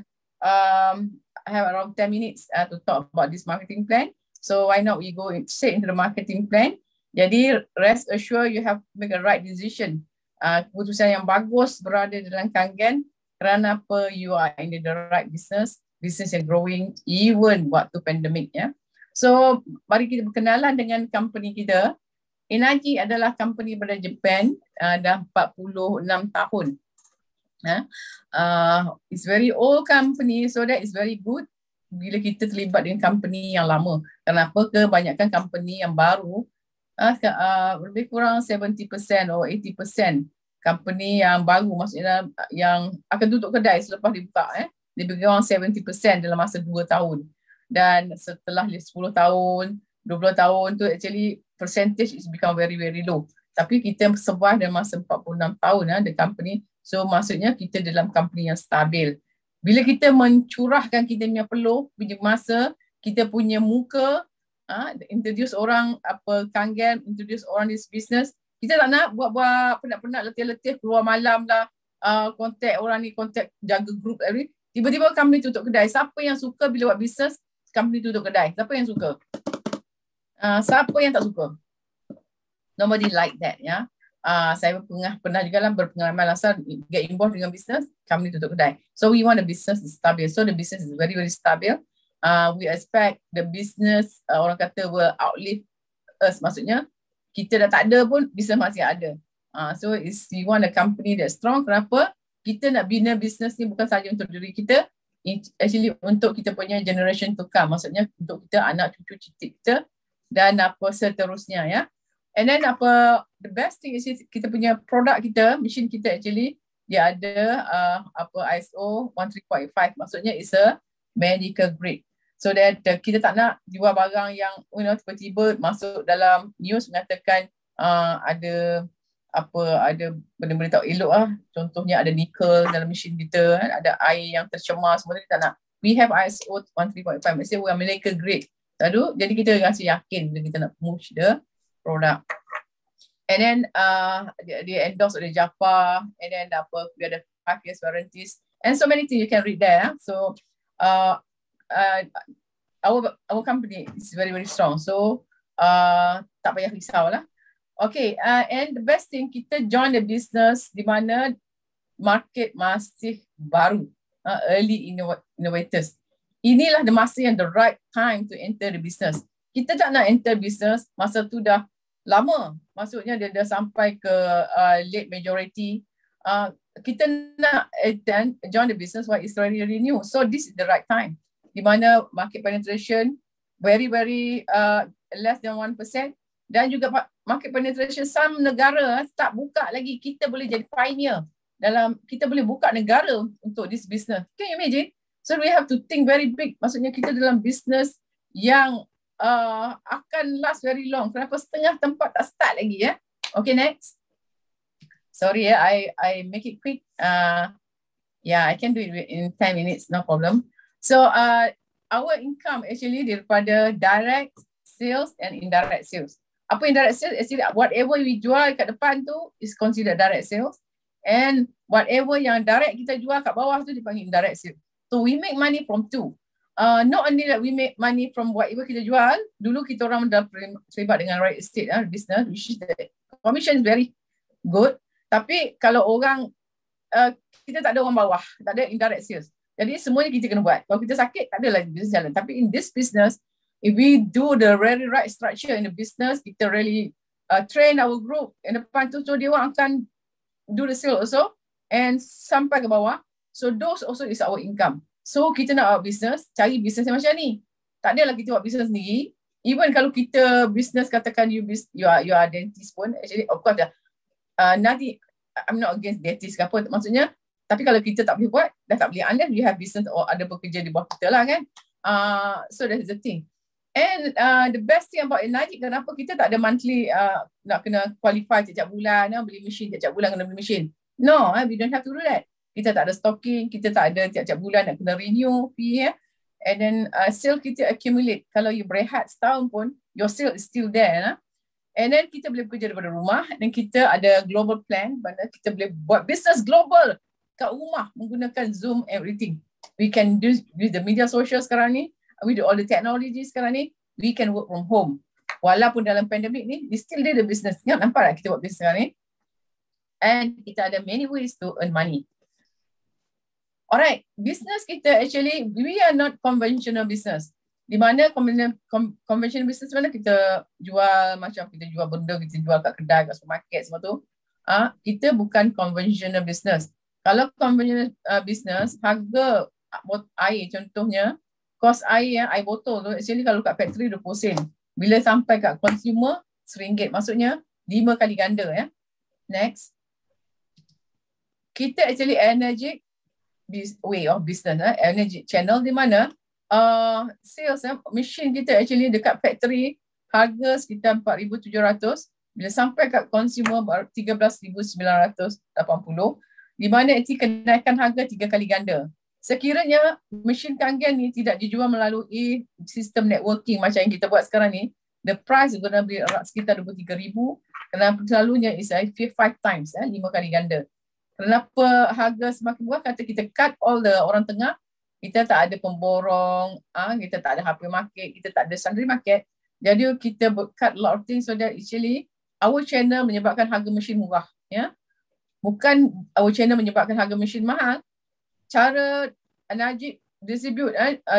10 minutes to talk about this marketing plan. So why not we go straight into the marketing plan. Jadi rest assured you have to make a right decision. Keputusan yang bagus berada dalam Kangen kerana apa, you are in the right business yang growing even waktu pandemik, ya. So mari kita berkenalan dengan company kita. Enaji adalah company pada Japan, dah 46 tahun. It's very old company, so that is very good bila kita terlibat dengan company yang lama. Kenapa? Kebanyakan company yang baru lebih kurang 70% or 80% company yang baru, maksudnya yang akan tutup kedai selepas dibuka, lebih kurang 70% dalam masa 2 tahun. Dan setelah 10 tahun, 20 tahun tu actually percentage is become very very low. Tapi kita survive dalam masa 46 tahun the company. So maksudnya kita dalam company yang stabil. Bila kita mencurahkan kita punya peluh, punya masa, kita punya muka, introduce orang Kangen, introduce orang this business, kita tak nak buat penat-penat letih-letih keluar malam lah, contact orang ni, contact jaga group every. Tiba-tiba company tutup kedai. Siapa yang suka bila buat business company tutup kedai? Siapa yang suka? Siapa yang tak suka? Nobody like that, ya. Saya pernah juga lah berpengalaman asal get involved dengan business, company tutup kedai. So we want the business is stable. So the business is very very stable. We expect the business orang kata will outlive us. Maksudnya kita dah tak ada pun business masih ada. So we want a company that's strong. Kenapa? Kita nak bina business ni bukan sahaja untuk diri kita, actually untuk kita punya generation to come. Maksudnya untuk kita, anak cucu cicit kita dan seterusnya, ya. And then the best thing is kita punya produk kita, machine kita actually dia ada ISO 13485. Maksudnya it's a medical grade. So that kita tak nak jual barang yang tiba-tiba masuk dalam news mengatakan ada benda-benda tak elok Contohnya ada nickel dalam mesin kita, ada air yang tercemar, semua kita tak nak. We have ISO 13485. Maksudnya we are medical grade. Jadi kita rasa yakin bila kita nak push the product. And then dia endorse oleh Jaffa, and then we ada 5 years warranties and so many things you can read there. So our company is very very strong. So tak payah risau lah. Okay, and the best thing, kita join the business di mana market masih baru, early innovators. Inilah the masa yang the right time to enter the business. Kita tak nak enter business masa tu dah lama. Maksudnya dia dah sampai ke late majority. Kita nak join the business while it's very, very new. So this is the right time. Di mana market penetration very, very less than 1%. Dan juga market penetration some negara tak buka lagi. Kita boleh jadi pioneer kita boleh buka negara untuk this business. Can you imagine? So we have to think very big. Maksudnya kita dalam business yang akan last very long. Kenapa setengah tempat tak start lagi, ya? Okay, next. Sorry, I make it quick. Yeah, I can do it in 10 minutes, no problem. So our income actually daripada direct sales and indirect sales. Apa indirect sales? Actually whatever we jual kat depan tu is considered direct sales, and whatever yang direct kita jual kat bawah tu dipanggil indirect sales. So we make money from two. Not only that we make money from whatever kita jual. Dulu kita orang dah terlibat dengan real estate business, which is the commission is very good. Tapi kalau orang kita tak ada orang bawah, tak ada indirect sales. Jadi semuanya kita kena buat. Kalau kita sakit, tak adalah bisnes jalan. Tapi in this business, if we do the really right structure in the business, kita really train our group in depan tu, so dia orang akan do the sale also and sampai ke bawah. So those also is our income. So kita nak buat business, cari business yang macam ni. Tak adalah kita buat business sendiri, even kalau kita business, katakan you are dentist pun, actually of course nanti I'm not against dentist ke apa, maksudnya, tapi kalau kita tak boleh buat, dah tak boleh, unless we have business or ada pekerja di bawah kita lah kan. So that's the thing. And the best thing about Enagic, kenapa kita tak ada monthly nak kena qualify tiap-tiap bulan, beli mesin tiap-tiap bulan kena beli mesin. No, we don't have to do that. Kita tak ada stocking, kita tak ada tiap-tiap bulan nak kena renew fee. And then sale kita accumulate. Kalau you berehat setahun pun, your sale is still there. And then kita boleh bekerja daripada rumah, dan kita ada global plan, mana kita boleh buat business global kat rumah menggunakan Zoom, everything. We can do with the media social sekarang ni, with all the technology sekarang ni, we can work from home. Walaupun dalam pandemik ni, we still do the business. Nampak tak kita buat business sekarang ni? And kita ada many ways to earn money. Alright, business kita actually, we are not conventional business. Di mana conventional business mana kita jual, macam kita jual benda, kita jual kat kedai, kat supermarket semua tu. Kita bukan conventional business. Kalau conventional business, harga air contohnya, kos air botol tu, actually kalau kat factory 20 sen. Bila sampai kat consumer, RM1. Maksudnya 5 kali ganda. Next. Kita actually Enagic way of business, Enagic channel, di mana sales, machine kita actually dekat factory harga sekitar 4,700, bila sampai kat consumer 13,980, di mana itu kenaikan harga 3 kali ganda. Sekiranya mesin kangen ni tidak dijual melalui sistem networking macam yang kita buat sekarang ni, the price is gonna be sekitar 23,000. Kenapa selalunya is 5 times, 5 kali ganda. Kenapa harga semakin murah? Kata kita cut all the orang tengah, kita tak ada pemborong, kita tak ada HP market, kita tak ada sundry market. Jadi kita cut a lot of things, so that actually our channel menyebabkan harga mesin murah. Bukan our channel menyebabkan harga mesin mahal. Cara Enagic distribute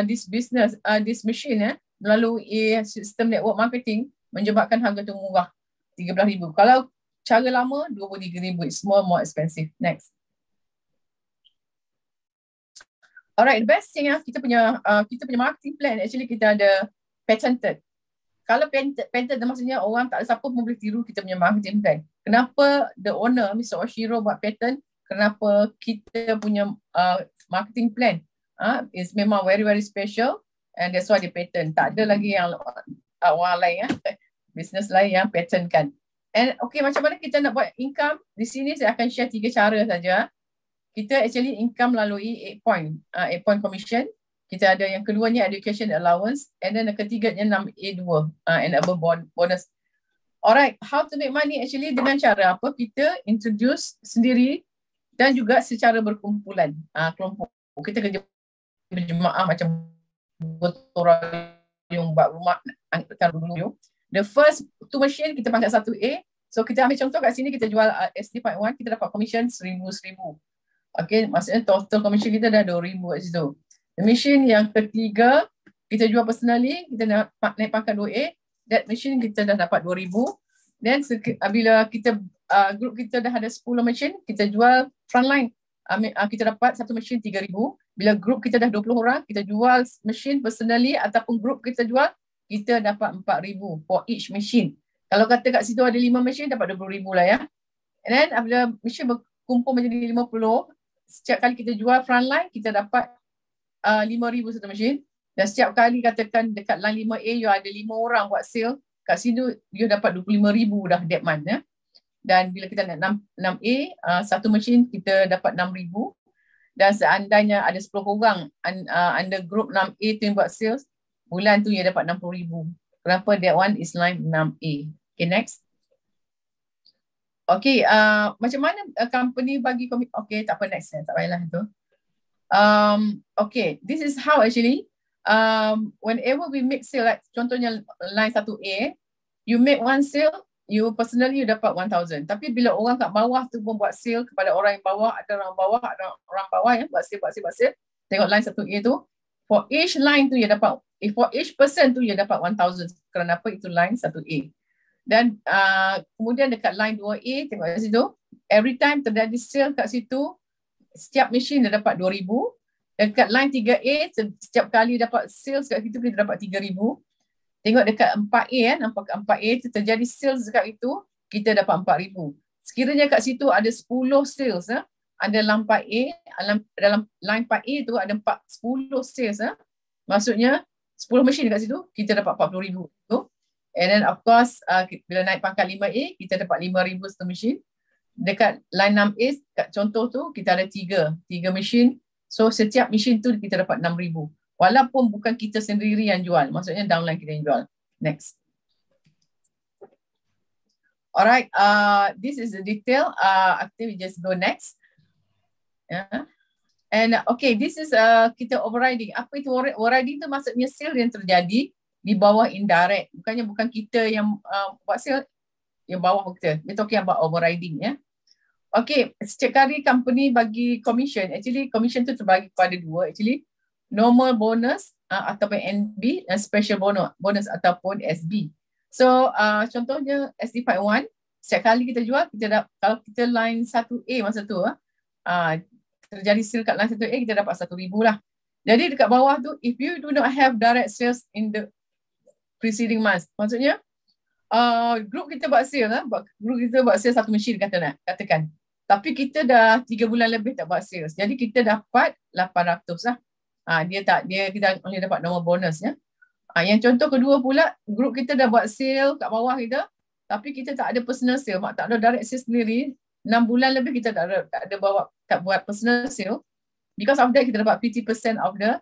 this business, this machine melalui sistem network marketing menyebabkan harga tu murah, 13,000. Kalau cara lama 23,000, it's more expensive. Next. Alright, the best thing kita punya marketing plan, actually kita ada patented. Kalau patented maksudnya orang tak ada siapa pun boleh tiru kita punya marketing plan. Kenapa the owner, Mr. Oshiro, buat patent? Kenapa kita punya marketing plan is memang very very special, and that's why dia patent. Tak ada lagi yang orang lain, business lain yang patentkan. And okay, macam mana kita nak buat income? Di sini saya akan share 3 cara saja. Kita actually income melalui 8 point commission. Kita ada yang keduanya education allowance, and then yang ketiganya 6A2 and above bonus. Alright, how to make money actually dengan cara apa? Kita introduce sendiri dan juga secara berkumpulan, kelompok. Kita kerja berjemaah macam gotong royong buat rumah angkatkan dulu. The first 2 machine kita pangkat 1A. So kita ambil contoh kat sini, kita jual SD.1, kita dapat commission 1,000. Okay, maksudnya total commission kita dah 2,000 kat situ. The machine yang ketiga, kita jual personally, kita naik pangkat 2A, that machine kita dah dapat 2,000. Then bila kita group kita dah ada 10 machine, kita jual frontline. Kita dapat satu machine 3,000. Bila group kita dah 20 orang, kita jual machine personally ataupun group kita jual, kita dapat 4,000 for each machine. Kalau kata kat situ ada 5 machine, dapat 20,000 lah ya. And then bila machine berkumpul menjadi 50, setiap kali kita jual frontline, kita dapat 5,000 satu machine. Dan setiap kali katakan dekat line 5A, you ada 5 orang buat sale, kat situ you dapat 25,000 dah that month. Dan bila kita nak 6A, satu machine kita dapat 6,000. Dan seandainya ada 10 orang under group 6A tu yang buat sales, bulan tu you dapat 60,000. Kenapa? That one is line 6A. Okay, next. Okay, macam mana company bagi komit? Okay, tak apa, next. Tak payahlah itu. Okay, this is how actually, whenever we make sale, like contohnya line 1A, you make one sale, you personally you dapat 1,000. Tapi bila orang kat bawah tu pun buat sale kepada orang yang bawah, ada orang bawah yang buat sale. Tengok line 1A tu, for each line tu you dapat, for each person tu you dapat 1,000. Kerana apa? Itu line 1A. Dan kemudian dekat line 2A, tengok kat situ, every time terjadi sale kat situ, setiap machine dia dapat 2,000. Dekat line 3A, setiap kali dapat sales kat situ, kita dapat 3,000. Tengok dekat 4A, nampak 4A tu terjadi sales dekat itu, kita dapat 4,000. Sekiranya kat situ ada 10 sales, ada dalam 4A, dalam line 4A tu ada 10 sales, maksudnya 10 mesin dekat situ, kita dapat 40,000 tu. And then of course, bila naik pangkat 5A, kita dapat 5,000 satu mesin. Dekat line 6A, kat contoh tu, kita ada 3 mesin. So setiap mesin tu kita dapat 6,000. Walaupun bukan kita sendiri yang jual, maksudnya downline kita yang jual. Next. Alright, this is the detail. I think we just go next. Yeah. And okay, this is kita overriding. Apa itu overriding tu? Maksudnya sale yang terjadi di bawah indirect. Bukan kita yang buat sale yang bawah kita. We're talking about overriding, ya. Okay, setiap kali company bagi commission, actually commission tu terbagi kepada dua, actually. Normal bonus ataupun NB dan special bonus ataupun SB. So contohnya SD51, setiap kali kita jual, kalau kita line 1A masa tu, terjadi sale kat line 1A, kita dapat 1,000 lah. Jadi dekat bawah tu, if you do not have direct sales in the preceding months, maksudnya group kita buat sale, group kita buat sale satu mesin katakan. Tapi kita dah 3 bulan lebih tak buat sales. Jadi kita dapat 800 lah. Kita boleh dapat normal bonus, ya. Yang contoh kedua pula, grup kita dah buat sale kat bawah kita, tapi kita tak ada personal sale, tak ada direct sale sendiri. 6 bulan lebih kita tak buat personal sale. Because of that, kita dapat 50% of the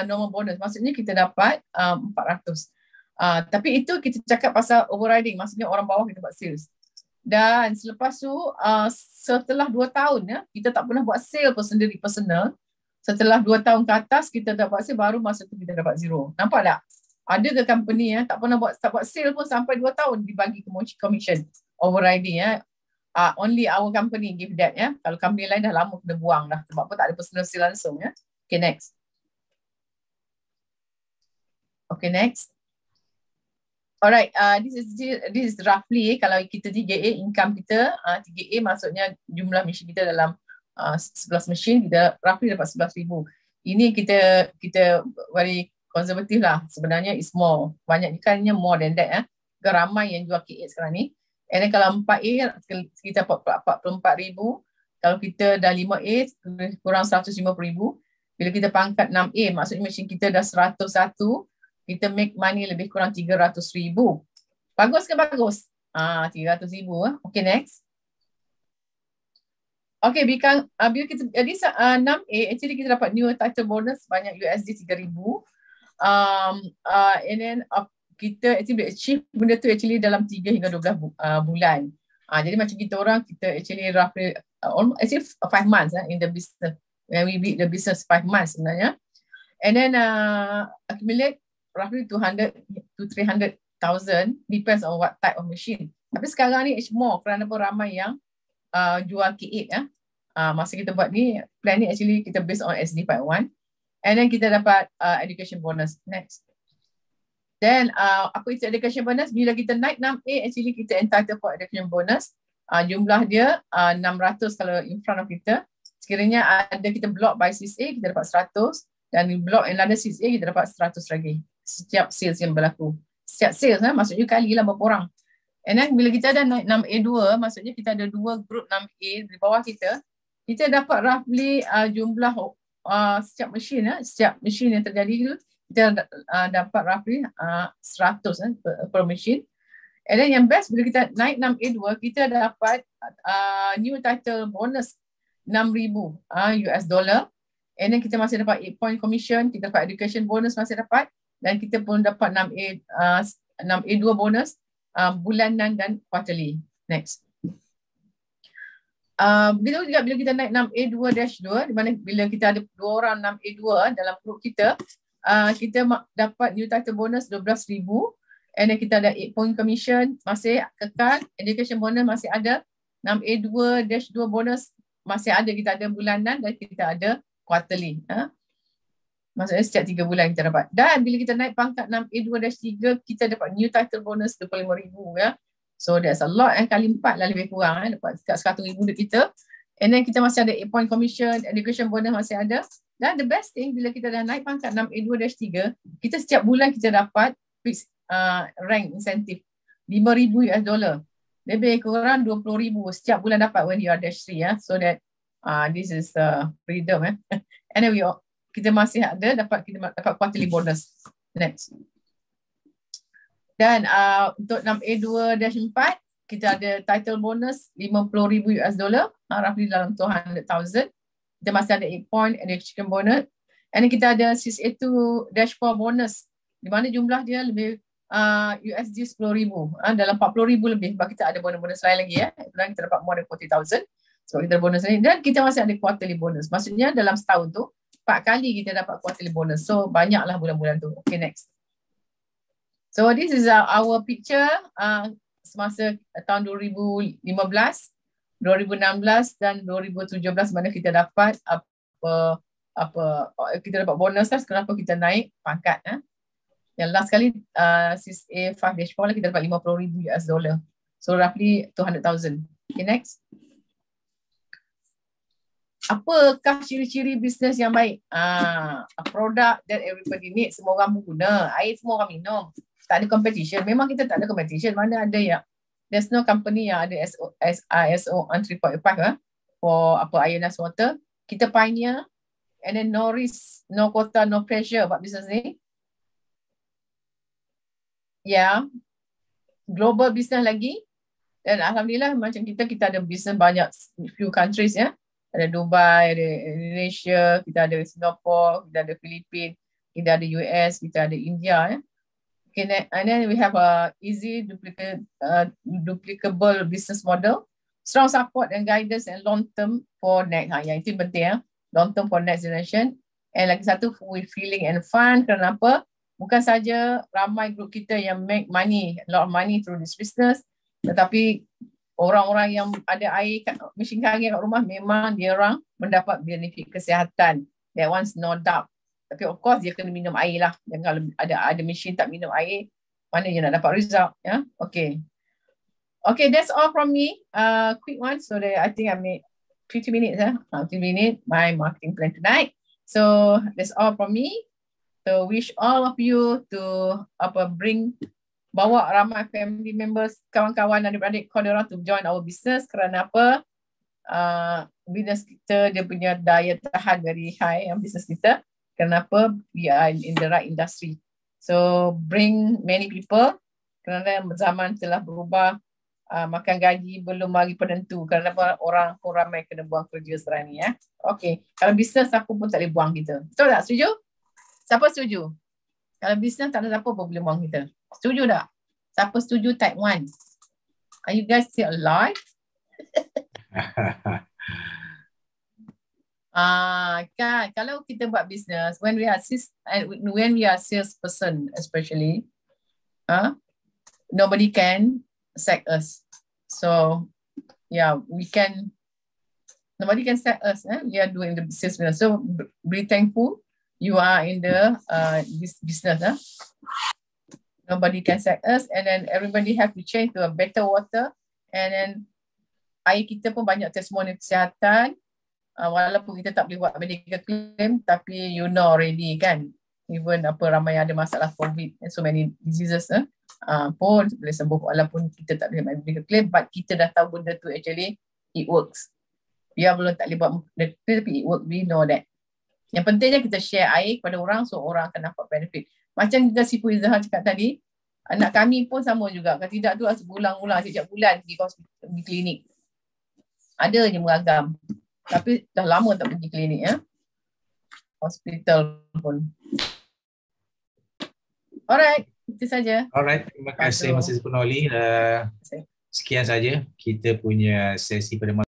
normal bonus. Maksudnya kita dapat 400. Tapi itu kita cakap pasal overriding, maksudnya orang bawah kita buat sales. Dan selepas tu, setelah 2 tahun, ya, kita tak pernah buat sale pun sendiri personal. Setelah 2 tahun ke atas, kita dapat sale, baru masa tu kita dapat zero. Nampak tak? Ada ke company tak pernah buat sale pun sampai 2 tahun dibagi commission overriding, ya. Only our company give that, ya. Kalau company lain dah lama kena buang dah. Sebab apa tak ada personal sale langsung, ya. Okay, next. Okay, next. Alright, this is roughly kalau kita 3A income kita, 3A maksudnya jumlah mesin kita dalam 11 mesin, kita roughly dapat 11,000. Ini kita very konservatif lah. Sebenarnya is more. Banyaknya more than that. Ramai yang jual K8 sekarang ni. And then kalau 4A kita dapat 44,000. Kalau kita dah 5A kurang 150,000. Bila kita pangkat 6A, maksudnya mesin kita dah 101, kita make money lebih kurang 300,000. Bagus ke bagus? 300,000. Okay, next. Okay, bila kita jadi 6A, actually kita dapat new title bonus banyak USD 3,000. And then kita actually achieve benda tu actually dalam 3 hingga 12 bulan. Jadi macam kita orang, kita actually roughly actually 5 months in the business. When we beat the business 5 months sebenarnya. And then accumulate roughly 200 to 300,000, depends on what type of machine. Tapi sekarang ni it's more kerana pun ramai yang jual K8, ya. Masa kita buat ni, plan ni actually kita based on SD51. And then kita dapat education bonus. Next. Then apa itu education bonus? Bila kita naik 6A, actually kita entitled for education bonus. Jumlah dia 600 kalau in front of kita. Sekiranya ada kita block by 6A, kita dapat 100. Dan block another 6A, kita dapat 100 lagi. Setiap sales yang berlaku. Setiap sales, maksudnya kali lah berapa orang. And then bila kita ada naik 6A2, maksudnya kita ada 2 group 6A di bawah kita, kita dapat roughly jumlah setiap mesin yang terjadi itu, kita dapat roughly 100 per mesin. And then yang best, bila kita naik 6A2, kita dapat new title bonus 6,000 US dollar. And then kita masih dapat 8 point commission, kita dapat education bonus masih dapat, dan kita pun dapat 6A2 bonus bulanan dan quarterly. Next. Bila kita naik 6A2-2, di mana bila kita ada 2 orang 6A2 dalam grup kita, kita dapat new title bonus 12,000, and then kita ada 8 point commission masih kekal, education bonus masih ada, 6A2-2 bonus masih ada, kita ada bulanan dan kita ada quarterly. Maksudnya setiap 3 bulan kita dapat. Dan bila kita naik pangkat 6A2-3, kita dapat new title bonus 25,000, ya. So that's a lot, kali 4 lah lebih kurang, dapat dekat 100,000 duit kita. And then kita masih ada 8 point commission, education bonus masih ada. Dan the best thing, bila kita dah naik pangkat 6A2-3, kita setiap bulan kita dapat rank insentif. $5,000. Lebih kurang 20,000 setiap bulan dapat when you are dash 3 ya. So that this is freedom and then kita masih ada kita dapat quarterly bonus. Next. Dan untuk 6A2-4 kita ada title bonus $50,000, roughly dalam 200,000. Kita masih ada 8 point education bonus. And then kita ada 6A2-4 bonus di mana jumlah dia lebih USD 10,000, dalam 40,000 lebih. Sebab kita ada bonus-bonus lain lagi ya. Dan kita dapat more than 40,000 sebab kita ada bonus ni. Dan kita masih ada quarterly bonus. Maksudnya dalam setahun tu 4 kali kita dapat quarterly bonus. So banyaklah bulan-bulan tu. Okay, next. So this is our picture semasa tahun 2015, 2016 dan 2017 mana kita dapat kita dapat bonus lah. Kenapa kita naik pangkat Yang last kali 6A5-4 kita dapat $50,000. So roughly 200,000. Okay, next. Apakah ciri-ciri bisnes yang baik? Product that everybody need, semua orang guna. Air semua orang minum. Tak ada competition. Memang kita tak ada competition. Mana ada yang there's no company yang ada ISO 3.5 for air dan water. Kita pioneer and then no risk, no quota, no pressure buat bisnes ni. Ya, global business lagi. Dan alhamdulillah macam kita ada business banyak few countries ya. Ada Dubai, ada Indonesia, kita ada Singapore, kita ada Philippines, kita ada US, kita ada India ya. Okay, and then we have a easy duplicable business model, strong support and guidance and long term for next. Yang itu penting ya. Long term for next generation. And lagi satu fulfilling and fun. Kenapa? Bukan saja ramai grup kita yang make money, a lot of money through this business, tetapi orang-orang yang ada air mesin karir kat rumah memang dia orang mendapat benefit kesihatan. That one's no doubt. Tapi of course dia kena minum air lah. Dan kalau ada mesin tak minum air, mana dia nak dapat result ya? Okay. Okay, that's all from me. Quick one. So I think I made 50 minutes 50 minutes my marketing plan tonight. So that's all from me. So wish all of you to bawa ramai family members, kawan-kawan dan adik-adik korang to join our business. Kerana apa? Business kita dia punya daya tahan very high business kita. Kenapa? We are in the right industry. So bring many people. Kerana zaman telah berubah. Makan gaji belum lagi penentu. Kerana orang pun ramai kena buang kerja sekarang ni ya. Okay. Kalau bisnes siapa pun tak boleh buang kita. Betul tak? Setuju? Siapa setuju? Kalau bisnes tak ada siapa pun boleh buang kita. Setuju tak? Siapa setuju type 1? Are you guys still alive? Kan kalau kita buat bisnes, when we are salesperson especially, nobody can sack us. So yeah, nobody can sack us. We are doing the sales business. So be thankful you are in this business. Nobody can sack us, and then everybody have to change to a better water, and then air kita pun banyak testimoni kesihatan. Walaupun kita tak boleh buat medical claim, tapi you know already kan, even ramai ada masalah COVID and so many diseases pun boleh sembuh walaupun kita tak boleh buat medical claim, but kita dah tahu benda tu actually it works. Biar belum tak boleh buat medical claim, tapi it works, we know that. Yang pentingnya kita share air kepada orang so orang akan dapat benefit. Macam kita Sifu Izzahar cakap tadi, anak kami pun sama juga. Kalau tidak tu berulang-ulang setiap bulan pergi klinik. Ada je meragam. Tapi dah lama tak pergi klinik ya. Hospital pun. Alright, itu saja. Alright, terima kasih Masih Penoli. Sekian saja kita punya sesi pada